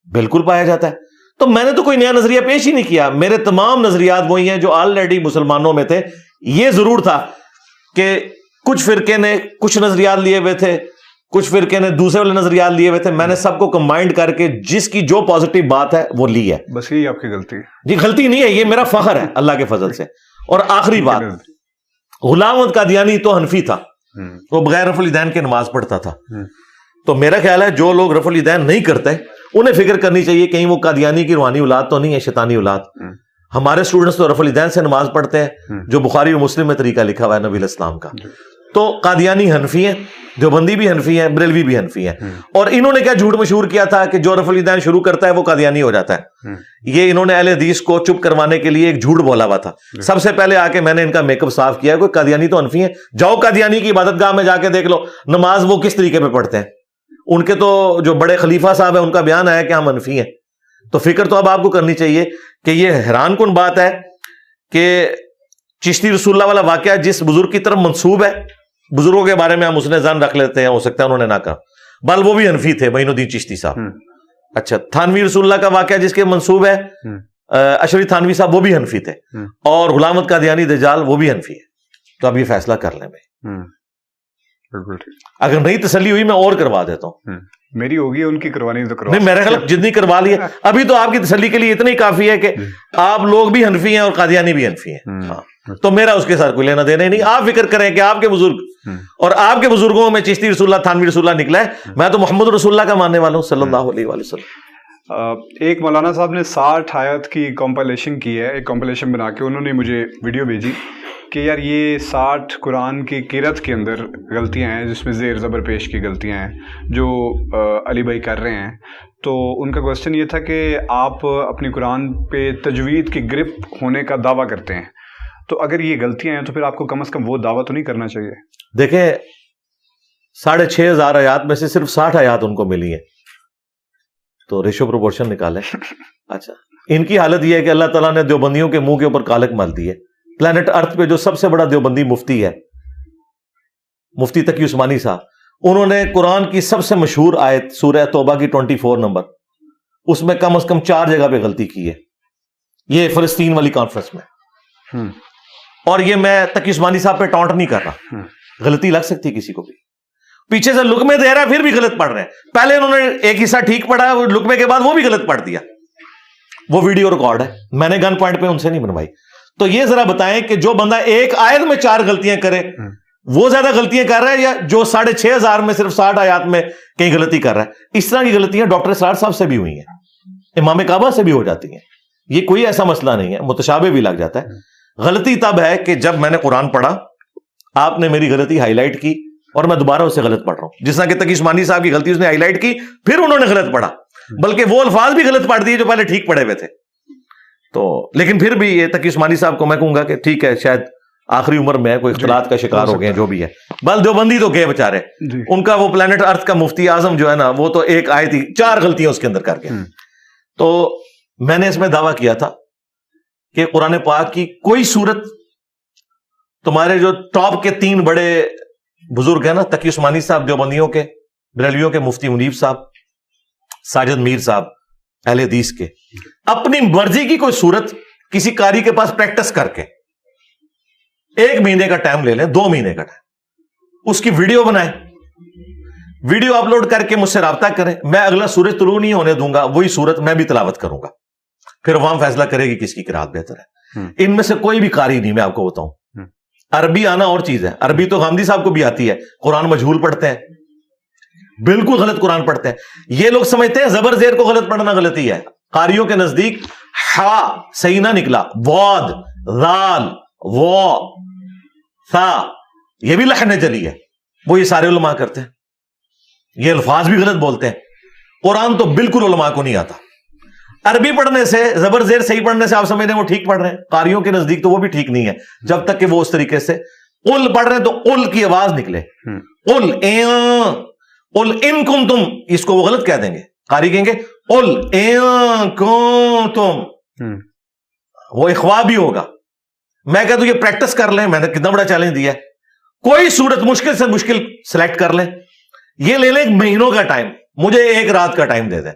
بالکل پایا جاتا ہے. تو میں نے تو کوئی نیا نظریہ پیش ہی نہیں کیا. میرے تمام نظریات وہی ہیں جو آلریڈی مسلمانوں میں تھے. یہ ضرور تھا کہ کچھ فرقے نے کچھ نظریات لیے ہوئے تھے, کچھ فرقے نے دوسرے والے نظریات لیے ہوئے تھے. میں نے سب کو کمبائنڈ کر کے جس کی جو پازیٹیو بات ہے وہ لی ہے. بس یہی آپ کی غلطی ہے. جی غلطی نہیں ہے, یہ میرا فخر ہے اللہ کے فضل سے. اور آخری بات, غلام احمد قادیانی تو حنفی تھا, وہ بغیر رفع الیدین کے نماز پڑھتا تھا. تو میرا خیال ہے جو لوگ رفع الیدین نہیں کرتے انہیں فکر کرنی چاہیے کہیں وہ قادیانی کی روحانی اولاد تو نہیں ہے, شیطانی اولاد. ہمارے اسٹوڈنٹس تو رفع الیدین سے نماز پڑھتے ہیں جو بخاری و مسلم میں طریقہ لکھا ہوا ہے نبی علیہ السلام کا. تو قادیانی حنفی ہیں, دیوبندی بھی حنفی ہیں, بریلوی بھی حنفی ہیں. اور انہوں نے کیا جھوٹ مشہور کیا تھا کہ جو رفع الیدین شروع کرتا ہے وہ قادیانی ہو جاتا ہے. یہ انہوں نے اہل حدیث کو چپ کروانے کے لیے ایک جھوٹ بولا ہوا تھا. سب سے پہلے آ کے میں نے ان کا میک اپ صاف کیا, کوئی قادیانی تو حنفی ہیں, جاؤ قادیانی کی عبادت گاہ میں جا کے دیکھ لو نماز وہ کس طریقے پہ پڑھتے ہیں. ان کے تو جو بڑے خلیفہ صاحب ہیں ان کا بیان ہے کہ ہم حنفی ہیں. تو فکر تو اب آپ کو کرنی چاہیے کہ یہ حیران کن بات ہے کہ چشتی رسول اللہ والا واقعہ جس بزرگ کی طرف منسوب ہے, بزرگوں کے بارے میں ہم حسن ظن رکھ لیتے ہیں, ہو سکتا ہے انہوں نے نہ کہا, بل وہ بھی حنفی تھے, معین الدین چشتی صاحب. اچھا, تھانوی رسول اللہ کا واقعہ جس کے منسوب ہے اشرف تھانوی صاحب, وہ بھی حنفی تھے. اور غلام احمد قادیانی دجال وہ بھی حنفی ہے. تو اب یہ فیصلہ کر لیں بھائی. اگر نہیں تسلی ہوئی میں اور کروا دیتا ہوں. میری ہوگی, ان کی کروانی تو کروا. نہیں, میرے خیال جتنی کروا لی ہے ابھی تو آپ کی تسلی کے لیے اتنا ہی کافی ہے کہ آپ لوگ بھی حنفی ہیں اور قادیانی بھی حنفی ہیں. تو میرا اس کے ساتھ کوئی لینا دینا ہی نہیں. آپ فکر کریں کہ آپ کے بزرگ اور آپ کے بزرگوں میں چشتی رسول اللہ, تھانوی رسول اللہ نکلا ہے. میں تو محمد رسول اللہ کا ماننے والا ہوں صلی اللہ علیہ وآلہ وسلم. ایک مولانا صاحب نے 60 آیت کی کمپائلیشن کی ہے, ایک کمپائلیشن بنا کے انہوں نے مجھے ویڈیو بھیجی کہ یار یہ 60 قرآن کی قرأت کے اندر غلطیاں ہیں جس میں زیر زبر پیش کی غلطیاں ہیں جو علی بھائی کر رہے ہیں. تو ان کا کوشچن یہ تھا کہ آپ اپنی قرآن پہ تجوید کی گرپ ہونے کا دعویٰ کرتے ہیں, تو اگر یہ غلطیاں ہیں تو پھر آپ کو کم از کم وہ دعویٰ تو نہیں کرنا چاہیے. دیکھیں 6,500 آیات میں سے صرف 60 آیات ان کو ملی ہیں, تو ریشو پروپورشن نکالیں. اچھا, ان کی حالت یہ ہے کہ اللہ تعالیٰ نے دیوبندیوں کے منہ کے اوپر کالک مال دی ہے. پلانٹ ارتھ پہ جو سب سے بڑا دیوبندی مفتی ہے, مفتی تقی عثمانی صاحب, انہوں نے قرآن کی سب سے مشہور آیت سورہ توبہ کی 24 نمبر, اس میں کم از کم 4 جگہ پہ غلطی کی ہے, یہ فلسطین والی کانفرنس میں. اور یہ میں تقی عثمانی صاحب پہ ٹانٹ نہیں کر رہا, غلطی لگ سکتی کسی کو بھی, پیچھے سے لقمے دے رہا ہے پھر بھی غلط پڑھ رہے ہیں. پہلے انہوں نے ایک حصہ ٹھیک پڑھا, لقمے کے بعد وہ بھی غلط پڑھ دیا. وہ ویڈیو ریکارڈ ہے, میں نے گن پوائنٹ پہ ان سے نہیں بنوائی. تو یہ ذرا بتائیں کہ جو بندہ ایک آیت میں 4 غلطیاں کرے وہ زیادہ غلطیاں کر رہا ہے, یا جو 6,500 میں صرف 60 آیات میں کہیں غلطی کر رہا ہے؟ اس طرح کی غلطیاں ڈاکٹر اسرار صاحب سے بھی ہوئی ہیں, امام کعبہ سے بھی ہو جاتی ہیں. یہ کوئی ایسا مسئلہ نہیں ہے, متشابہ بھی لگ جاتا ہے. غلطی تب ہے کہ جب میں نے قرآن پڑھا, آپ نے میری غلطی ہائی لائٹ کی اور میں دوبارہ اسے غلط پڑھ رہا ہوں. جس طرح کہ تقی عثمانی صاحب کی غلطی اس نے ہائی لائٹ کی, پھر انہوں نے غلط پڑھا, بلکہ وہ الفاظ بھی غلط پڑھ دیے جو پہلے ٹھیک پڑھے ہوئے تھے. تو لیکن پھر بھی یہ تقی عثمانی صاحب کو میں کہوں گا کہ ٹھیک ہے, شاید آخری عمر میں کوئی اختلاط کا شکار ہو گئے, جو بھی ہے. بل دیوبندی تو گئے بےچارے, ان کا وہ پلانٹ ارتھ کا مفتی اعظم جو ہے نا, وہ تو ایک آیت ہی 4 غلطیاں اس کے اندر کر گئے. تو میں نے اس میں دعویٰ کیا تھا کہ قرآن پاک کی کوئی صورت, تمہارے جو ٹاپ کے 3 بڑے بزرگ ہیں نا, تقی عثمانی صاحب دیوبندیوں کے, بریلویوں کے مفتی منیب صاحب, ساجد میر صاحب اہل حدیث کے, اپنی مرضی کی کوئی صورت کسی قاری کے پاس پریکٹس کر کے 1 مہینے کا ٹائم لے لیں, 2 مہینے کا ٹائم, اس کی ویڈیو بنائیں, ویڈیو اپلوڈ کر کے مجھ سے رابطہ کریں. میں اگلا سورج طلوع نہیں ہونے دوں گا, وہی صورت میں بھی تلاوت کروں گا, پھر عوام فیصلہ کرے گی کس کی قرات بہتر ہے. ان میں سے کوئی بھی قاری نہیں, میں آپ کو بتاؤں. عربی آنا اور چیز ہے, عربی تو غامدی صاحب کو بھی آتی ہے, قرآن مجہول پڑھتے ہیں, بالکل غلط قرآن پڑھتے ہیں. یہ لوگ سمجھتے ہیں زبر زیر کو غلط پڑھنا غلطی ہے. قاریوں کے نزدیک ہا صحیح نہ نکلا, واد, ذال, وا, ثا, یہ بھی لحن جلی ہے. وہ یہ سارے علماء کرتے ہیں, یہ الفاظ بھی غلط بولتے ہیں. قرآن تو بالکل علماء کو نہیں آتا. عربی پڑھنے سے, زبر زیر صحیح پڑھنے سے آپ سمجھتے ہیں وہ ٹھیک پڑھ رہے ہیں. قاریوں کے نزدیک تو وہ بھی ٹھیک نہیں ہے جب تک کہ وہ اس طریقے سے قل پڑھ رہے ہیں تو قل کی آواز نکلے. قل قل ان کنتم, اس کو وہ غلط کہہ دیں گے. قاری کہیں گے قل ان کنتم, وہ اخوا بھی ہوگا. میں کہتا ہوں یہ پریکٹس کر لیں, میں نے کتنا بڑا چیلنج دیا ہے. کوئی صورت مشکل سے مشکل سلیکٹ کر لیں, یہ لے لیں 1 مہینوں کا ٹائم, مجھے 1 رات کا ٹائم دے دیں,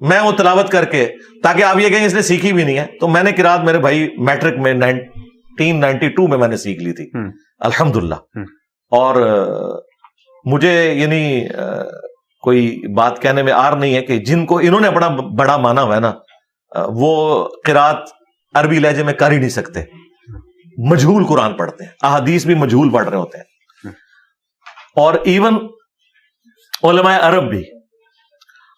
میں وہ تلاوت کر کے, تاکہ آپ یہ کہیں اس نے سیکھی بھی نہیں ہے. تو میں نے قرات میرے بھائی میٹرک میں 1992 میں نے سیکھ لی تھی الحمدللہ. اور مجھے یعنی کوئی بات کہنے میں آر نہیں ہے کہ جن کو انہوں نے اپنا بڑا مانا ہوا ہے نا, وہ قرات عربی لہجے میں کر ہی نہیں سکتے. مجہول قرآن پڑھتے ہیں, احادیث بھی مجہول پڑھ رہے ہوتے ہیں. اور ایون علماء عرب بھی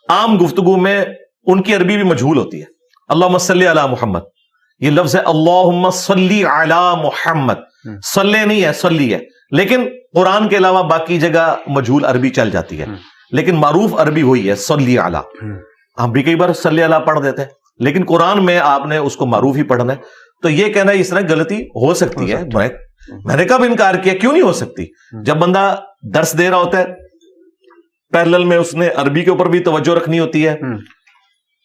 عام گفتگو میں ان کی عربی بھی مجہول ہوتی ہے. اللہم صلی علی محمد, یہ لفظ ہے اللہم صلی علی محمد, صلی نہیں ہے صلی ہے, لیکن قرآن کے علاوہ باقی جگہ مجہول عربی چل جاتی ہے, لیکن معروف عربی وہی ہے صلی علی. ہم بھی کئی بار صلی علی پڑھ دیتے ہیں, لیکن قرآن میں آپ نے اس کو معروف ہی پڑھنا ہے. تو یہ کہنا اس طرح غلطی ہو سکتی ہے, میں نے کب انکار کیا, کیوں نہیں ہو سکتی. جب بندہ درس دے رہا ہوتا ہے پیرلل میں اس نے عربی کے اوپر بھی توجہ رکھنی ہوتی ہے,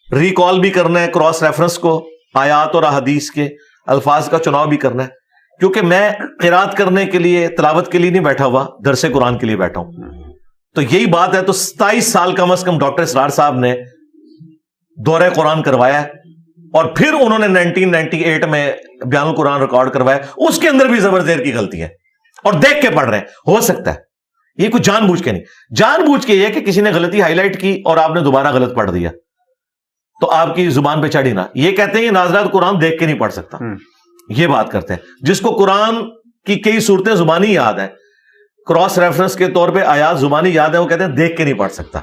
ریکال بھی کرنا ہے کراس ریفرنس کو, آیات اور احادیث کے الفاظ کا چناؤ بھی کرنا ہے. کیونکہ میں قرات کرنے کے لیے, تلاوت کے لیے نہیں بیٹھا ہوا, درس قرآن کے لیے بیٹھا ہوں. تو یہی بات ہے. تو 27 سال کم از کم ڈاکٹر اسرار صاحب نے دورہ قرآن کروایا ہے, اور پھر انہوں نے 1998 میں بیان القرآن ریکارڈ کروایا, اس کے اندر بھی زبر زیر کی غلطی ہے, اور دیکھ کے پڑھ رہے ہیں. ہو سکتا ہے یہ کوئی جان بوجھ کے نہیں, جان بوجھ کے یہ کہ کسی نے غلطی ہائی لائٹ کی اور آپ نے دوبارہ غلط پڑھ دیا تو آپ کی زبان پہ چڑھی نہ. یہ کہتے ہیں یہ ناظرات قرآن دیکھ کے نہیں پڑھ سکتا, یہ بات کرتے ہیں. جس کو قرآن کی کئی صورتیں زبانی یاد ہیں, کراس ریفرنس کے طور پہ آیات زبانی یاد ہیں, وہ کہتے ہیں دیکھ کے نہیں پڑھ سکتا.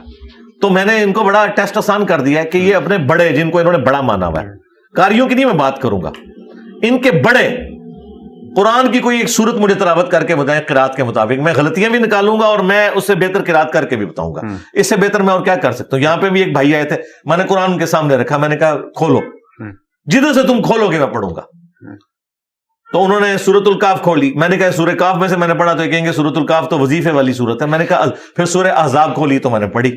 تو میں نے ان کو بڑا ٹیسٹ آسان کر دیا ہے کہ یہ اپنے بڑے, جن کو انہوں نے بڑا مانا ہوا ہے, قاریوں کی نہیں میں بات کروں گا, ان کے بڑے قرآن کی کوئی ایک صورت مجھے تلاوت کر کے بتائیں قرات کے مطابق, میں غلطیاں بھی نکالوں گا اور میں اس سے بہتر قرات کر کے بھی بتاؤں گا. اس سے بہتر میں اور کیا کر سکتا ہوں. یہاں پہ بھی ایک بھائی آئے تھے, میں نے قرآن ان کے سامنے رکھا, میں نے کہا کھولو, جدھر سے تم کھولو گے میں پڑھوں گا. تو انہوں نے سورۃ الکاف کھولی, میں نے کہا سورہ کاف میں سے میں نے پڑھا, تو یہ کہیں گے سورۃ الکاف تو وظیفے والی سورت ہے. میں نے کہا پھر سورہ احزاب کھولی تو میں نے پڑھی.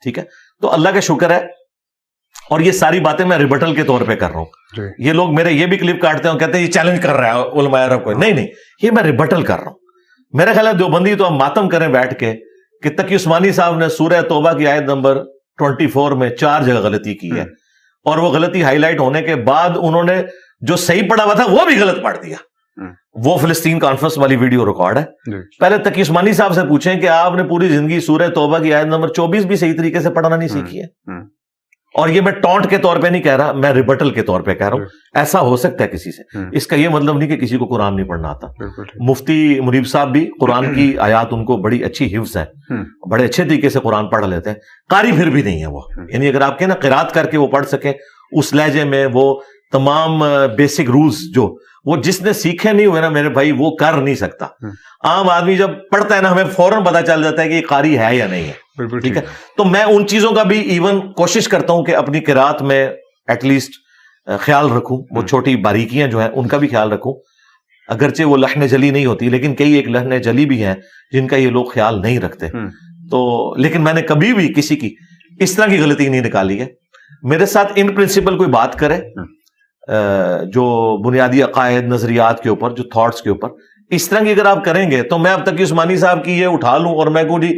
ٹھیک ہے, تو اللہ کا شکر ہے. اور یہ ساری باتیں میں ریبٹل کے طور پہ کر رہا ہوں. یہ لوگ میرے یہ بھی کلپ کاٹتے ہیں اور کہتے ہیں یہ چیلنج کر رہا ہے علماء عرب کو. نہیں, یہ میں ریبٹل کر رہا ہوں. میرا خیال ہے دیوبندی تو ہم ماتم کریں بیٹھ کے کہ تقی عثمانی صاحب نے سورہ توبہ کی آیت نمبر 24 میں 4 جگہ غلطی کی ہے, اور وہ غلطی ہائی لائٹ ہونے کے بعد انہوں نے جو صحیح پڑھا ہوا تھا وہ بھی غلط پڑھ دیا. وہ فلسطین کانفرنس والی ویڈیو ریکارڈ ہے. پہلے تقی عثمانی صاحب سے پوچھیں کہ آپ نے پوری زندگی سورہ توبہ کی آیت نمبر 24 بھی صحیح طریقے سے پڑھنا نہیں سیکھی ہے. اور یہ میں ٹونٹ کے طور پہ نہیں کہہ رہا, میں ریبٹل کے طور پہ کہہ رہا ہوں. ایسا ہو سکتا ہے کسی سے, اس کا یہ مطلب نہیں کہ کسی کو قرآن نہیں پڑھنا آتا. مفتی منیب صاحب بھی قرآن کی آیات ان کو بڑی اچھی حفظ ہے, بڑے اچھے طریقے سے قرآن پڑھ لیتے ہیں. قاری پھر بھی نہیں ہے وہ, یعنی اگر آپ کے نا قرات کر کے وہ پڑھ سکے اس لہجے میں, وہ تمام بیسک رولز جو وہ جس نے سیکھے نہیں ہوئے نا میرے بھائی, وہ کر نہیں سکتا. عام آدمی جب پڑھتا ہے نا ہمیں فوراً پتا چل جاتا ہے کہ یہ قاری ہے یا نہیں ہے. ٹھیک ہے, تو میں ان چیزوں کا بھی ایون کوشش کرتا ہوں کہ اپنی قرات میں ایٹ لیسٹ خیال رکھوں. وہ چھوٹی باریکیاں جو ہیں ان کا بھی خیال رکھوں, اگرچہ وہ لحن جلی نہیں ہوتی, لیکن کئی ایک لحن جلی بھی ہیں جن کا یہ لوگ خیال نہیں رکھتے. تو لیکن میں نے کبھی بھی کسی کی اس طرح کی غلطی نہیں نکالی ہے. میرے ساتھ ان پرنسپل کوئی بات کرے جو بنیادی عقائد نظریات کے اوپر, جو تھاٹس کے اوپر, اس طرح کی اگر آپ کریں گے تو میں اب تقی عثمانی صاحب کی یہ اٹھا لوں اور میں کہوں جی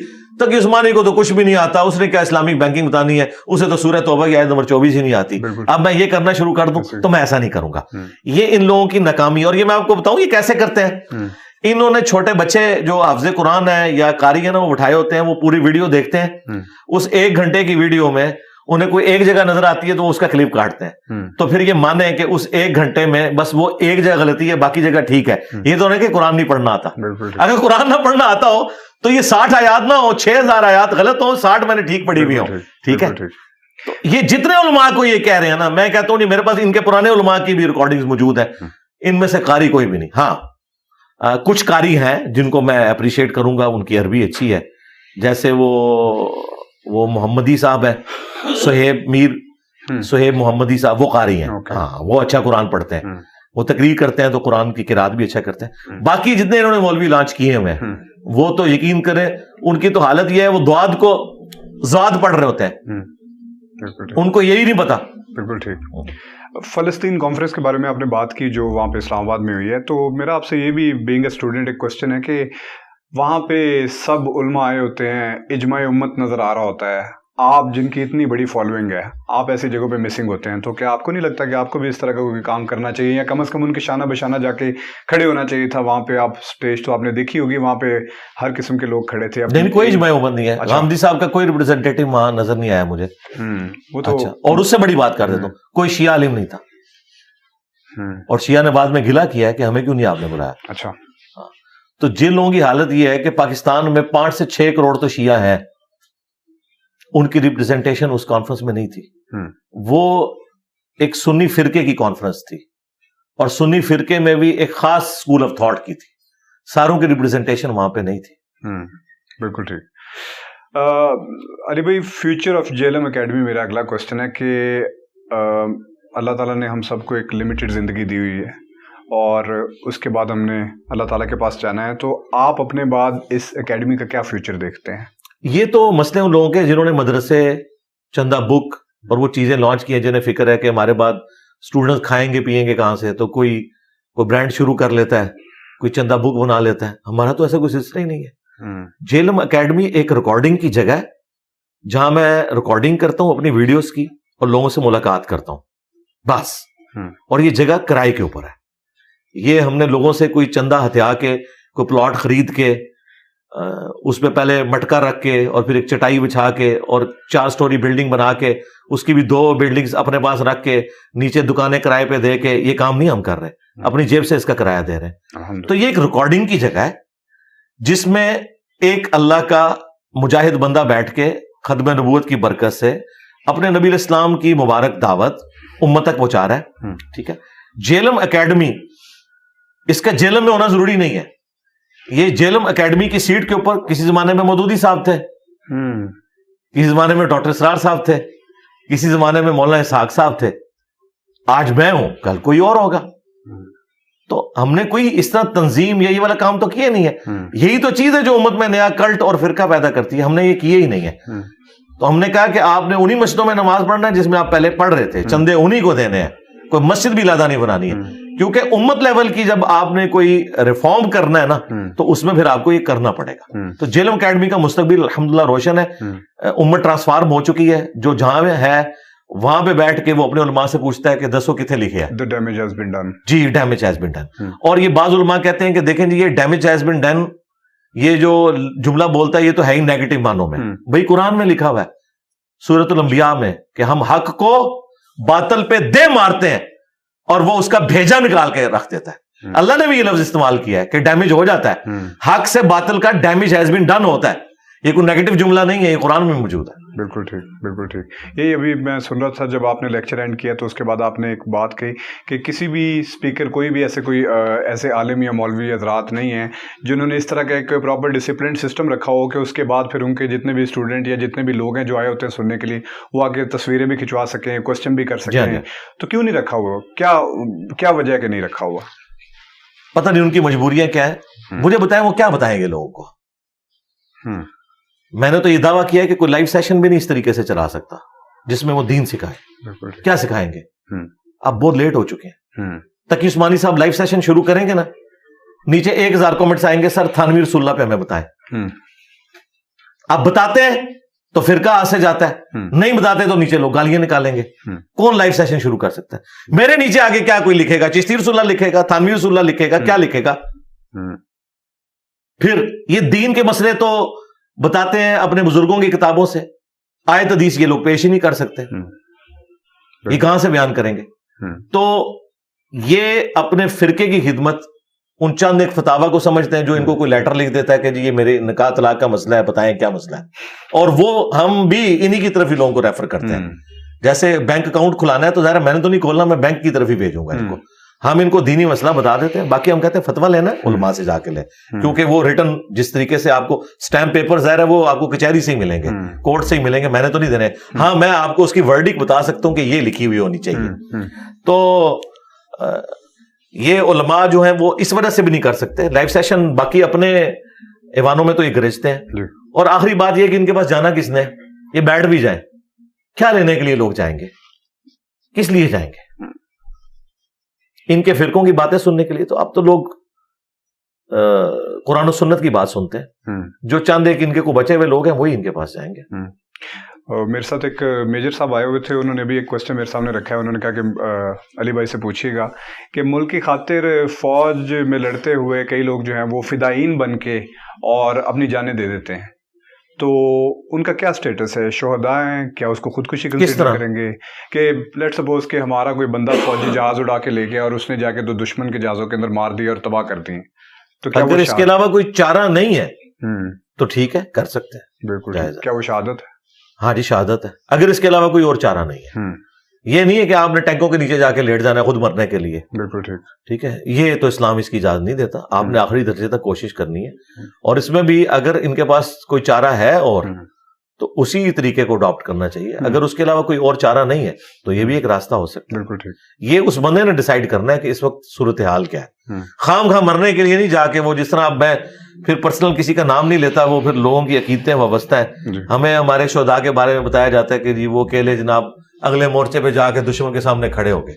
تقی عثمانی کو تو کچھ بھی نہیں آتا, اس نے کیا اسلامک بینکنگ بتانی ہے, اسے تو سورہ توبہ کی آیت نمبر 24 ہی نہیں آتی, اب میں یہ کرنا شروع کر دوں, تو میں ایسا نہیں کروں گا. یہ ان لوگوں کی ناکامی. اور یہ میں آپ کو بتاؤں یہ کیسے کرتے ہیں. انہوں نے چھوٹے بچے جو حافظ قرآن ہے یا قاری ہے نا, وہ اٹھائے ہوتے ہیں, وہ پوری ویڈیو دیکھتے ہیں. اس 1 گھنٹے کی ویڈیو میں انہیں کوئی ایک جگہ نظر آتی ہے تو اس کا کلپ کاٹتے ہیں. تو پھر یہ مانے کہ اس 1 گھنٹے میں بس وہ ایک جگہ غلطی ہے, باقی جگہ ٹھیک ہے. یہ تو نہیں کہ قرآن نہیں پڑھنا آتا. اگر قرآن نہ پڑھنا آتا ہو تو یہ 60 آیات نہ ہو, 6000 آیات غلط ہو, 60 میں نے ٹھیک پڑھی بھی ہوں. ٹھیک ہے, تو یہ جتنے علماء کو یہ کہہ رہے ہیں نا, میں کہتا ہوں نہیں, میرے پاس ان کے پرانے علماء کی بھی ریکارڈنگز موجود ہیں, ان میں سے قاری کوئی بھی نہیں. ہاں کچھ قاری ہیں جن کو میں اپریشیٹ کروں گا, ان کی عربی اچھی ہے, جیسے وہ محمدی صاحب ہیں, سہیب محمدی صاحب, وہ قاری ہیں. ہاں وہ اچھا قرآن پڑھتے ہیں, وہ تقریر کرتے ہیں تو قرآن کی قرات بھی اچھا کرتے ہیں. باقی جتنے انہوں نے مولوی لانچ کیے ہوئے ہیں وہ تو یقین کریں ان کی تو حالت یہ ہے, وہ دعاد کو زاد پڑھ رہے ہوتے ہیں, ان کو یہی نہیں پتا. بالکل ٹھیک. فلسطین کانفرنس کے بارے میں آپ نے بات کی جو وہاں پہ اسلام آباد میں ہوئی ہے, تو میرا آپ سے یہ بھی بینگ اے اسٹوڈنٹ ایک کوشچن ہے کہ وہاں پہ سب علماء آئے ہوتے ہیں, اجماع امت نظر آ رہا ہوتا ہے, آپ جن کی اتنی بڑی فالوئنگ ہے, آپ ایسی جگہوں پہ مسنگ ہوتے ہیں, تو کیا آپ کو نہیں لگتا کہ آپ کو بھی اس طرح کا کوئی کام کرنا چاہیے, یا کم از کم ان کے شانہ بشانہ جا کے کھڑے ہونا چاہیے تھا وہاں پہ؟ آپ سٹیج تو آپ نے دیکھی ہوگی, وہاں پہ ہر قسم کے لوگ کھڑے تھے. نہیں, کوئی اجماع امت نہیں ہے. غامدی صاحب کا کوئی ریپرزینٹیٹو وہاں نظر نہیں آیا مجھے. وہ تو اچھا, اور اس سے بڑی بات کر دیتا ہوں, کوئی شیعہ عالم نہیں تھا, اور شیعہ نے بعد میں گلا کیا ہے کہ ہمیں کیوں نہیں آپ نے بلایا. اچھا, تو جن لوگوں کی حالت یہ ہے کہ پاکستان میں 5 سے 6 کروڑ تو شیعہ ہیں, ان کی ریپرزنٹیشن اس کانفرنس میں نہیں تھی. وہ ایک سنی فرقے کی کانفرنس تھی, اور سنی فرقے میں بھی ایک خاص اسکول آف تھاٹ کی تھی, ساروں کی ریپرزنٹیشن وہاں پہ نہیں تھی. بالکل ٹھیک. علی بھائی, فیوچر آف JLM اکیڈمی میرا اگلا کوشچن ہے کہ اللہ تعالیٰ نے ہم سب کو ایک لمیٹڈ زندگی دی ہوئی ہے, اور اس کے بعد ہم نے اللہ تعالیٰ کے پاس جانا ہے, تو آپ اپنے بعد اس اکیڈمی کا کیا فیوچر دیکھتے ہیں؟ یہ تو مسئلے ان لوگوں کے جنہوں نے مدرسے, چندہ بک اور وہ چیزیں لانچ کی ہیں, جنہیں فکر ہے کہ ہمارے بعد اسٹوڈنٹس کھائیں گے پیئیں گے کہاں سے, تو کوئی برانڈ شروع کر لیتا ہے, کوئی چندہ بک بنا لیتا ہے. ہمارا تو ایسا کوئی سلسلہ ہی نہیں ہے. JLM اکیڈمی ایک ریکارڈنگ کی جگہ ہے جہاں میں ریکارڈنگ کرتا ہوں اپنی ویڈیوز کی اور لوگوں سے ملاقات کرتا ہوں بس. اور یہ جگہ کرائے کے اوپر ہے. یہ ہم نے لوگوں سے کوئی چندہ ہتھیا کے, کوئی پلاٹ خرید کے, اس پہ پہلے مٹکا رکھ کے اور پھر ایک چٹائی بچھا کے اور 4 سٹوری بلڈنگ بنا کے اس کی بھی 2 بلڈنگز اپنے پاس رکھ کے نیچے دکانیں کرائے پہ دے کے, یہ کام نہیں ہم کر رہے, اپنی جیب سے اس کا کرایہ دے رہے ہیں. تو یہ ایک ریکارڈنگ کی جگہ ہے جس میں ایک اللہ کا مجاہد بندہ بیٹھ کے ختم نبوت کی برکت سے اپنے نبی علیہ السلام کی مبارک دعوت امت تک پہنچا رہا ہے. ٹھیک ہے. JLM اکیڈمی اس کا جیلم میں ہونا ضروری نہیں ہے. یہ جیلم اکیڈمی کی سیٹ کے اوپر کسی زمانے میں مودودی صاحب تھے, کسی زمانے میں ڈاکٹر اسرار صاحب تھے, کسی زمانے میں مولانا اسحاق صاحب تھے, آج میں ہوں, کل کوئی اور ہوگا. تو ہم نے کوئی اس طرح تنظیم یا یہ والا کام تو کیا نہیں ہے. یہی تو چیز ہے جو امت میں نیا کلٹ اور فرقہ پیدا کرتی ہے. ہم نے یہ کیے ہی نہیں ہے. تو ہم نے کہا کہ آپ نے انہی مسجدوں میں نماز پڑھنا ہے جس میں آپ پہلے پڑھ رہے تھے, چندے انہی کو دینے ہیں, کوئی مسجد بھی لادہ نہیں بنانی ہے. کیونکہ امت لیول کی جب آپ نے کوئی ریفارم کرنا ہے نا تو اس میں پھر آپ کو یہ کرنا پڑے گا. تو جیلم اکیڈمی کا مستقبل الحمدللہ روشن ہے. امت ٹرانسفارم ہو چکی ہے. جو جہاں میں ہے وہاں پہ بیٹھ کے وہ اپنے علماء سے پوچھتا ہے کہ دسو کتنے لکھے ہیں. The damage has been done. جی, ڈیمیج ہیز بین ڈن. اور یہ بعض علماء کہتے ہیں کہ دیکھیں جی, یہ ڈیمیج ہیز بین ڈن, یہ جو جملہ بولتا ہے یہ تو ہے ہی نیگیٹو معنوں میں. بھائی قرآن میں لکھا ہوا ہے سورۃ الانبیاء میں کہ ہم حق کو باطل پہ دے مارتے ہیں اور وہ اس کا بھیجا نکال کے رکھ دیتا ہے. اللہ نے بھی یہ لفظ استعمال کیا ہے کہ ڈیمیج ہو جاتا ہے. حق سے باطل کا ڈیمیج ہیز بین ڈن ہوتا ہے. یہ کوئی نیگیٹو جملہ نہیں ہے, یہ قرآن میں موجود ہے. بالکل ٹھیک, بالکل ٹھیک. یہی ابھی میں سن رہا تھا جب آپ نے لیکچر اینڈ کیا تو اس کے بعد آپ نے ایک بات کہی کہ کسی بھی اسپیکر, کوئی بھی ایسے عالم یا مولوی حضرات نہیں ہیں جنہوں نے اس طرح کا ایک پراپر ڈسپلن سسٹم رکھا ہو کہ اس کے بعد پھر ان کے جتنے بھی اسٹوڈنٹ یا جتنے بھی لوگ ہیں جو آئے ہوتے ہیں سننے کے لیے وہ آگے تصویریں بھی کھنچوا سکیں, کوشچن بھی کر سکیں. تو کیوں نہیں رکھا ہوا؟ کیا وجہ ہے کہ نہیں رکھا ہوا؟ پتہ نہیں ان کی مجبوریاں کیا ہیں. مجھے بتائیں وہ کیا بتائیں گے لوگوں کو. میں نے تو یہ دعویٰ کیا ہے کہ کوئی لائیو سیشن بھی نہیں اس طریقے سے چلا سکتا جس میں وہ دین سکھائے. کیا سکھائیں گے؟ اب بہت لیٹ ہو چکے ہیں. تقی عثمانی صاحب لائیو سیشن شروع کریں گے نا, نیچے 1000 کمنٹس آئیں گے, سر تھانوی رسول اللہ پہ ہمیں بتائیں. آپ بتاتے ہیں تو فرقہ آ سے جاتا ہے, نہیں بتاتے تو نیچے لوگ گالیاں نکالیں گے. کون لائیو سیشن شروع کر سکتا ہے؟ میرے نیچے آگے کیا کوئی لکھے گا؟ چشتی رسول اللہ لکھے گا, تھانوی رسول اللہ لکھے گا, کیا لکھے گا؟ پھر یہ دین کے مسئلے تو بتاتے ہیں اپنے بزرگوں کی کتابوں سے, آیت حدیث یہ لوگ پیش ہی نہیں کر سکتے, یہ کہاں سے بیان کریں گے؟ تو یہ اپنے فرقے کی خدمت ان چند ایک فتاوا کو سمجھتے ہیں جو ان کو کوئی لیٹر لکھ دیتا ہے کہ جی یہ میرے نکاح طلاق کا مسئلہ ہے, بتائیں کیا مسئلہ ہے. اور وہ ہم بھی انہی کی طرف ہی لوگوں کو ریفر کرتے ہیں. جیسے بینک اکاؤنٹ کھلانا ہے تو ظاہر میں نے تو نہیں کھولنا, میں بینک کی طرف ہی بھیجوں گا ان کو. ہم ان کو دینی مسئلہ بتا دیتے ہیں, باقی ہم کہتے ہیں فتویٰ لینا ہے علماء سے جا کے لیں, کیونکہ وہ ریٹن جس طریقے سے آپ کو اسٹیمپ پیپر ظاہر ہے وہ آپ کو کچہری سے ہی ملیں گے, کورٹ سے ہی ملیں گے, میں نے تو نہیں دینے. ہاں میں آپ کو اس کی ورڈک بتا سکتا ہوں کہ یہ لکھی ہوئی ہونی چاہیے. تو یہ علماء جو ہیں وہ اس وجہ سے بھی نہیں کر سکتے لائیو سیشن. باقی اپنے ایوانوں میں تو یہ گرجتے ہیں. اور آخری بات یہ کہ ان کے پاس جانا کس نے, یہ بیٹھ بھی جائیں, کیا لینے کے لیے لوگ جائیں گے, کس لیے جائیں گے؟ ان کے فرقوں کی باتیں سننے کے لیے. تو اب تو لوگ قرآن و سنت کی بات سنتے ہیں. جو چند ایک ان کے کو بچے ہوئے لوگ ہیں وہی ان کے پاس جائیں گے. میرے ساتھ ایک میجر صاحب آئے ہوئے تھے, انہوں نے بھی ایک کوشچن میرے سامنے رکھا ہے. انہوں نے کہا کہ علی بھائی سے پوچھیے گا کہ ملک کی خاطر فوج میں لڑتے ہوئے کئی لوگ جو ہیں وہ فدائین بن کے اور اپنی جانیں دے دیتے ہیں, تو ان کا کیا سٹیٹس ہے؟ شہداء ہیں کیا؟ اس کو خودکشی کنسیڈر کریں گے؟ کہ لیٹ سپوز کہ ہمارا کوئی بندہ فوجی جہاز اڑا کے لے گیا اور اس نے جا کے دو دشمن کے جہازوں کے اندر مار دی اور تباہ کر دی, تو کیا اگر اس کے علاوہ کوئی چارہ نہیں ہے تو ٹھیک ہے, کر سکتے ہیں. بالکل. کیا وہ شہادت ہے؟ ہاں جی شہادت ہے, اگر اس کے علاوہ کوئی اور چارہ نہیں ہے. یہ نہیں ہے کہ آپ نے ٹینکوں کے نیچے جا کے لیٹ جانا ہے خود مرنے کے لیے. بالکل ٹھیک. ٹھیک ہے, یہ تو اسلام اس کی اجازت نہیں دیتا. آپ نے آخری درجے تک کوشش کرنی ہے, اور اس میں بھی اگر ان کے پاس کوئی چارہ ہے اور تو اسی طریقے کو اڈاپٹ کرنا چاہیے. اگر اس کے علاوہ کوئی اور چارہ نہیں ہے تو یہ بھی ایک راستہ ہو سکتا ہے. بالکل ٹھیک. یہ اس بندے نے ڈیسائیڈ کرنا ہے کہ اس وقت صورتحال کیا ہے. خام خواہ مرنے کے لیے نہیں جا کے وہ جس طرح اب میں پھر پرسنل کسی کا نام نہیں لیتا, وہ پھر لوگوں کی عقیدتیں وابستہ ہیں. ہمیں ہمارے شہداء کے بارے میں بتایا جاتا ہے کہ جی وہ اکیلے جناب اگلے مورچے پہ جا کے دشمن کے سامنے کھڑے ہو گئے.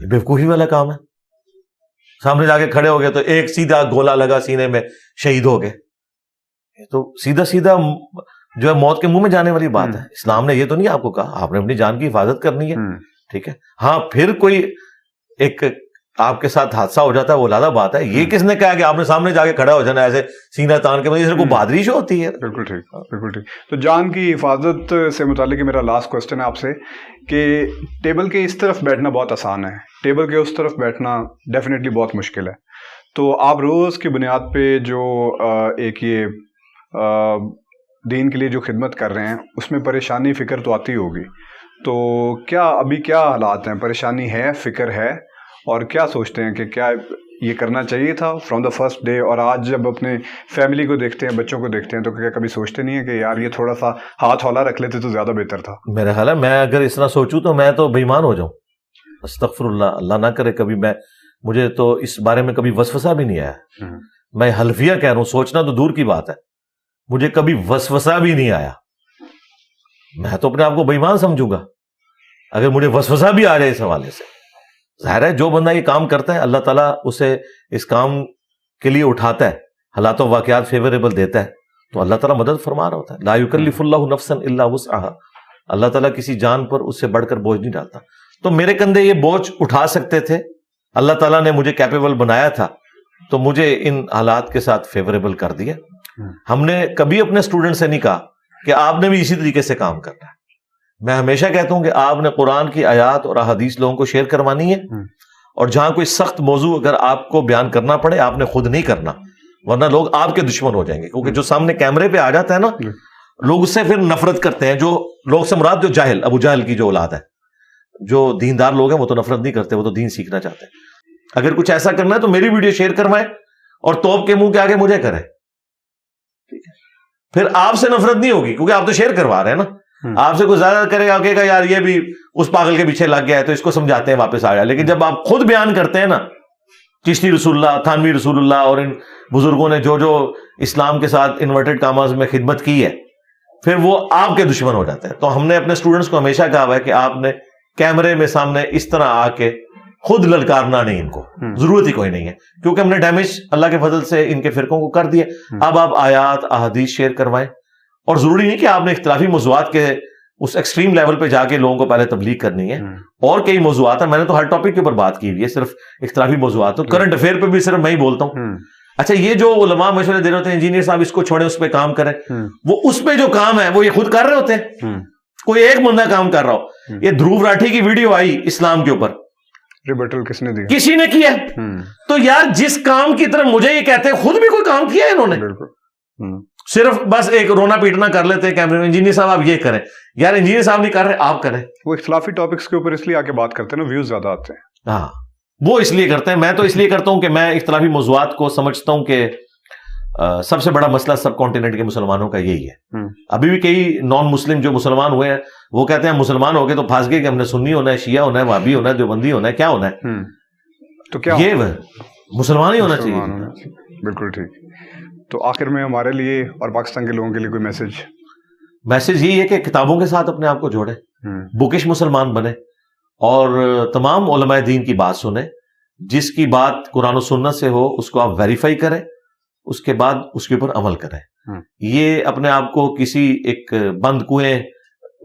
یہ بیوقوفی والا کام ہے. سامنے جا کے کھڑے ہو گئے تو ایک سیدھا گولا لگا سینے میں, شہید ہو گئے. تو سیدھا سیدھا جو ہے موت کے منہ میں جانے والی بات ہے. اسلام نے یہ تو نہیں آپ کو کہا, آپ نے اپنی جان کی حفاظت کرنی ہے. ٹھیک ہے, ہاں پھر کوئی ایک آپ کے ساتھ حادثہ ہو جاتا ہے وہ علیحدہ بات ہے. یہ کس نے کہا کہ آپ نے سامنے جا کے کھڑا ہو جانا ایسے سینہ تان کے, مطلب کو بہادری شو ہوتی ہے. بالکل ٹھیک, بالکل ٹھیک. تو جان کی حفاظت سے متعلق میرا لاسٹ کوسچن ہے آپ سے کہ ٹیبل کے اس طرف بیٹھنا بہت آسان ہے, ٹیبل کے اس طرف بیٹھنا ڈیفینیٹلی بہت مشکل ہے. تو آپ روز کی بنیاد پہ جو ایک یہ دین کے لیے جو خدمت کر رہے ہیں اس میں پریشانی فکر تو آتی ہوگی, تو کیا ابھی کیا حالات ہیں؟ پریشانی ہے, فکر ہے, اور کیا سوچتے ہیں کہ کیا یہ کرنا چاہیے تھا فرام دا فرسٹ ڈے؟ اور آج جب اپنے فیملی کو دیکھتے ہیں، بچوں کو دیکھتے ہیں، تو کیا کبھی سوچتے نہیں ہیں کہ یار یہ تھوڑا سا ہاتھ ہولا رکھ لیتے تو زیادہ بہتر تھا؟ میرا خیال ہے میں اگر اس طرح سوچوں تو میں تو بے ایمان ہو جاؤں. استغفر اللہ، اللہ نہ کرے کبھی. مجھے تو اس بارے میں کبھی وسوسہ بھی نہیں آیا. میں حلفیہ کہہ رہا ہوں، سوچنا تو دور کی بات ہے، مجھے کبھی وسوسہ بھی نہیں آیا. میں تو اپنے آپ کو بے ایمان سمجھوں گا اگر مجھے وسوسہ بھی آ جائے اس حوالے سے. ظاہر ہے جو بندہ یہ کام کرتا ہے اللہ تعالیٰ اسے اس کام کے لیے اٹھاتا ہے، حالات و واقعات فیوریبل دیتا ہے تو اللہ تعالیٰ مدد فرما رہا ہوتا ہے. لا یکلف اللہ نفسا الا وسعها. اللہ تعالیٰ کسی جان پر اس سے بڑھ کر بوجھ نہیں ڈالتا. تو میرے کندھے یہ بوجھ اٹھا سکتے تھے، اللہ تعالیٰ نے مجھے کیپیبل بنایا تھا تو مجھے ان حالات کے ساتھ فیوریبل کر دیا. ہم نے کبھی اپنے اسٹوڈنٹ سے نہیں کہا کہ آپ نے بھی اسی طریقے سے کام کرنا ہے. میں ہمیشہ کہتا ہوں کہ آپ نے قرآن کی آیات اور احادیث لوگوں کو شیئر کروانی ہے، اور جہاں کوئی سخت موضوع اگر آپ کو بیان کرنا پڑے آپ نے خود نہیں کرنا، ورنہ لوگ آپ کے دشمن ہو جائیں گے. کیونکہ جو سامنے کیمرے پہ آ جاتا ہے نا، لوگ اس سے پھر نفرت کرتے ہیں. جو لوگ سے مراد جو جاہل، ابو جہل کی جو اولاد ہے، جو دیندار لوگ ہیں وہ تو نفرت نہیں کرتے، وہ تو دین سیکھنا چاہتے ہیں. اگر کچھ ایسا کرنا ہے تو میری ویڈیو شیئر کروائیں اور توپ کے منہ کے آگے مجھے کریں، ٹھیک ہے؟ پھر آپ سے نفرت نہیں ہوگی کیونکہ آپ تو شیئر کروا رہے ہیں نا. آپ سے کوئی زیادہ کرے گا، کہے گا یار یہ بھی اس پاگل کے پیچھے لگ گیا ہے تو اس کو سمجھاتے ہیں واپس آ جائے. لیکن جب آپ خود بیان کرتے ہیں نا، چشتی رسول اللہ، تھانوی رسول اللہ اور ان بزرگوں نے جو اسلام کے ساتھ انورٹڈ کاماز میں خدمت کی ہے، پھر وہ آپ کے دشمن ہو جاتے ہیں. تو ہم نے اپنے اسٹوڈنٹس کو ہمیشہ کہا ہوا ہے کہ آپ نے کیمرے میں سامنے اس طرح آ کے خود للکارنا نہیں، ان کو ضرورت ہی کوئی نہیں ہے کیونکہ ہم نے ڈیمیج اللہ کے فضل سے ان کے فرقوں کو کر دیا. اب آپ آیات احادیث شیئر کروائیں، اور ضروری نہیں کہ آپ نے اختلافی موضوعات کے اس ایکسٹریم لیول پہ جا کے لوگوں کو پہلے تبلیغ کرنی ہے. اور کئی موضوعات ہیں، میں نے تو ہر ٹاپک کے اوپر بات کی ہوئی ہے، صرف اختلافی موضوعات. تو کرنٹ افیئر پہ بھی صرف میں ہی بولتا ہوں. اچھا یہ جو علماء مشورے دے رہے ہوتے ہیں انجینئر صاحب اس کو چھوڑیں اس پہ کام کریں، وہ اس پہ جو کام ہے وہ یہ خود کر رہے ہوتے ہیں. کوئی ایک بندہ کام کر رہا ہو. یہ دھروو راٹھی کی ویڈیو آئی اسلام کے اوپر، ریبٹل کس نے دیا؟ کسی نے کیا. تو یار جس کام کی طرف مجھے یہ کہتے ہیں خود بھی کوئی کام کیا ہے انہوں نے. صرف بس ایک رونا پیٹنا کر لیتے ہیں کیمرے میں، انجینئر صاحب آپ یہ کریں. یار انجینئر صاحب نہیں کر رہے، آپ کریں. وہ اختلافی ٹاپکس کے اوپر اس لیے آ کے بات کرتے ہیں نا، ویوز زیادہ آتے ہیں. ہاں وہ اس لیے کرتے ہیں، میں تو اس لیے کرتا ہوں کہ میں اختلافی موضوعات کو سمجھتا ہوں کہ سب سے بڑا مسئلہ سب کانٹیننٹ کے مسلمانوں کا یہی ہے. ابھی بھی کئی نان مسلم جو مسلمان ہوئے ہیں وہ کہتے ہیں مسلمان ہو گئے تو پھنس گئے کہ ہم نے سنی ہونا ہے، شیعہ ہونا ہے، وہابی ہونا ہے، دیوبندی ہونا ہے، کیا ہونا ہے. تو کیا یہ مسلمان ہی ہونا چاہیے. بالکل ٹھیک. تو آخر میں ہمارے لیے اور پاکستان کے لوگوں کے لیے کوئی میسج یہی ہے کہ کتابوں کے ساتھ اپنے آپ کو جوڑیں، بکش مسلمان بنے، اور تمام علماء دین کی بات سنیں. جس کی بات قرآن و سنت سے ہو اس کو آپ ویریفائی کریں، اس کے بعد اس کے اوپر عمل کریں. یہ اپنے آپ کو کسی ایک بند کنویں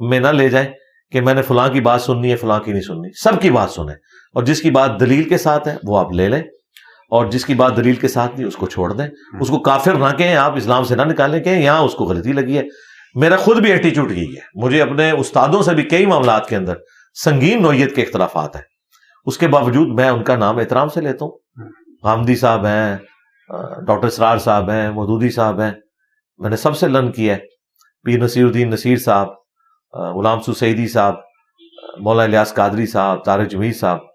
میں نہ لے جائیں کہ میں نے فلاں کی بات سننی ہے، فلاں کی نہیں سننی. سب کی بات سنیں، اور جس کی بات دلیل کے ساتھ ہے وہ آپ لے لیں، اور جس کی بات دلیل کے ساتھ نہیں اس کو چھوڑ دیں. اس کو کافر نہ کہیں، آپ اسلام سے نہ نکالیں، کہیں یہاں اس کو غلطی لگی ہے. میرا خود بھی ایٹیچیوڈ یہی ہے. مجھے اپنے استادوں سے بھی کئی معاملات کے اندر سنگین نوعیت کے اختلافات ہیں، اس کے باوجود میں ان کا نام احترام سے لیتا ہوں. غامدی صاحب ہیں، ڈاکٹر اسرار صاحب ہیں، مودودی صاحب ہیں، میں نے سب سے لرن کیا ہے. پیر نصیر الدین نصیر صاحب، غلام سعیدی صاحب، مولانا الیاس قادری صاحب، طارق جمیل صاحب،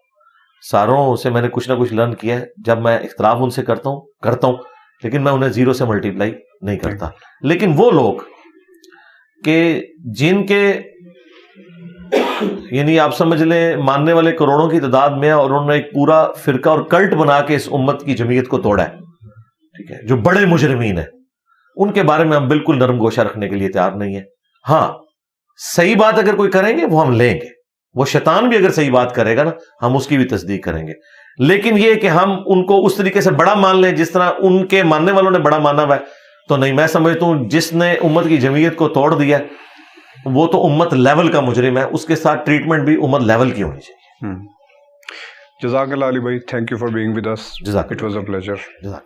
ساروں سے میں نے کچھ نہ کچھ لرن کیا ہے. جب میں اختلاف ان سے کرتا ہوں لیکن میں انہیں زیرو سے ملٹیپلائی نہیں کرتا. لیکن وہ لوگ کہ جن کے یعنی آپ سمجھ لیں ماننے والے کروڑوں کی تعداد میں، اور انہوں نے ایک پورا فرقہ اور کلٹ بنا کے اس امت کی جمعیت کو توڑا ہے، ٹھیک ہے، جو بڑے مجرمین ہیں، ان کے بارے میں ہم بالکل نرم گوشہ رکھنے کے لیے تیار نہیں ہیں. ہاں صحیح بات اگر کوئی کریں گے وہ ہم لیں گے، وہ شیطان بھی اگر صحیح بات کرے گا نا ہم اس کی بھی تصدیق کریں گے. لیکن یہ کہ ہم ان کو اس طریقے سے بڑا مان لیں جس طرح ان کے ماننے والوں نے بڑا مانا ہوا ہے تو نہیں. میں سمجھتا ہوں جس نے امت کی جمعیت کو توڑ دیا وہ تو امت لیول کا مجرم ہے، اس کے ساتھ ٹریٹمنٹ بھی امت لیول کی ہونی چاہیے. جزاک اللہ علی بھائی، thank you for being with us. جزاک اٹ واز اے پلیزر. جزاک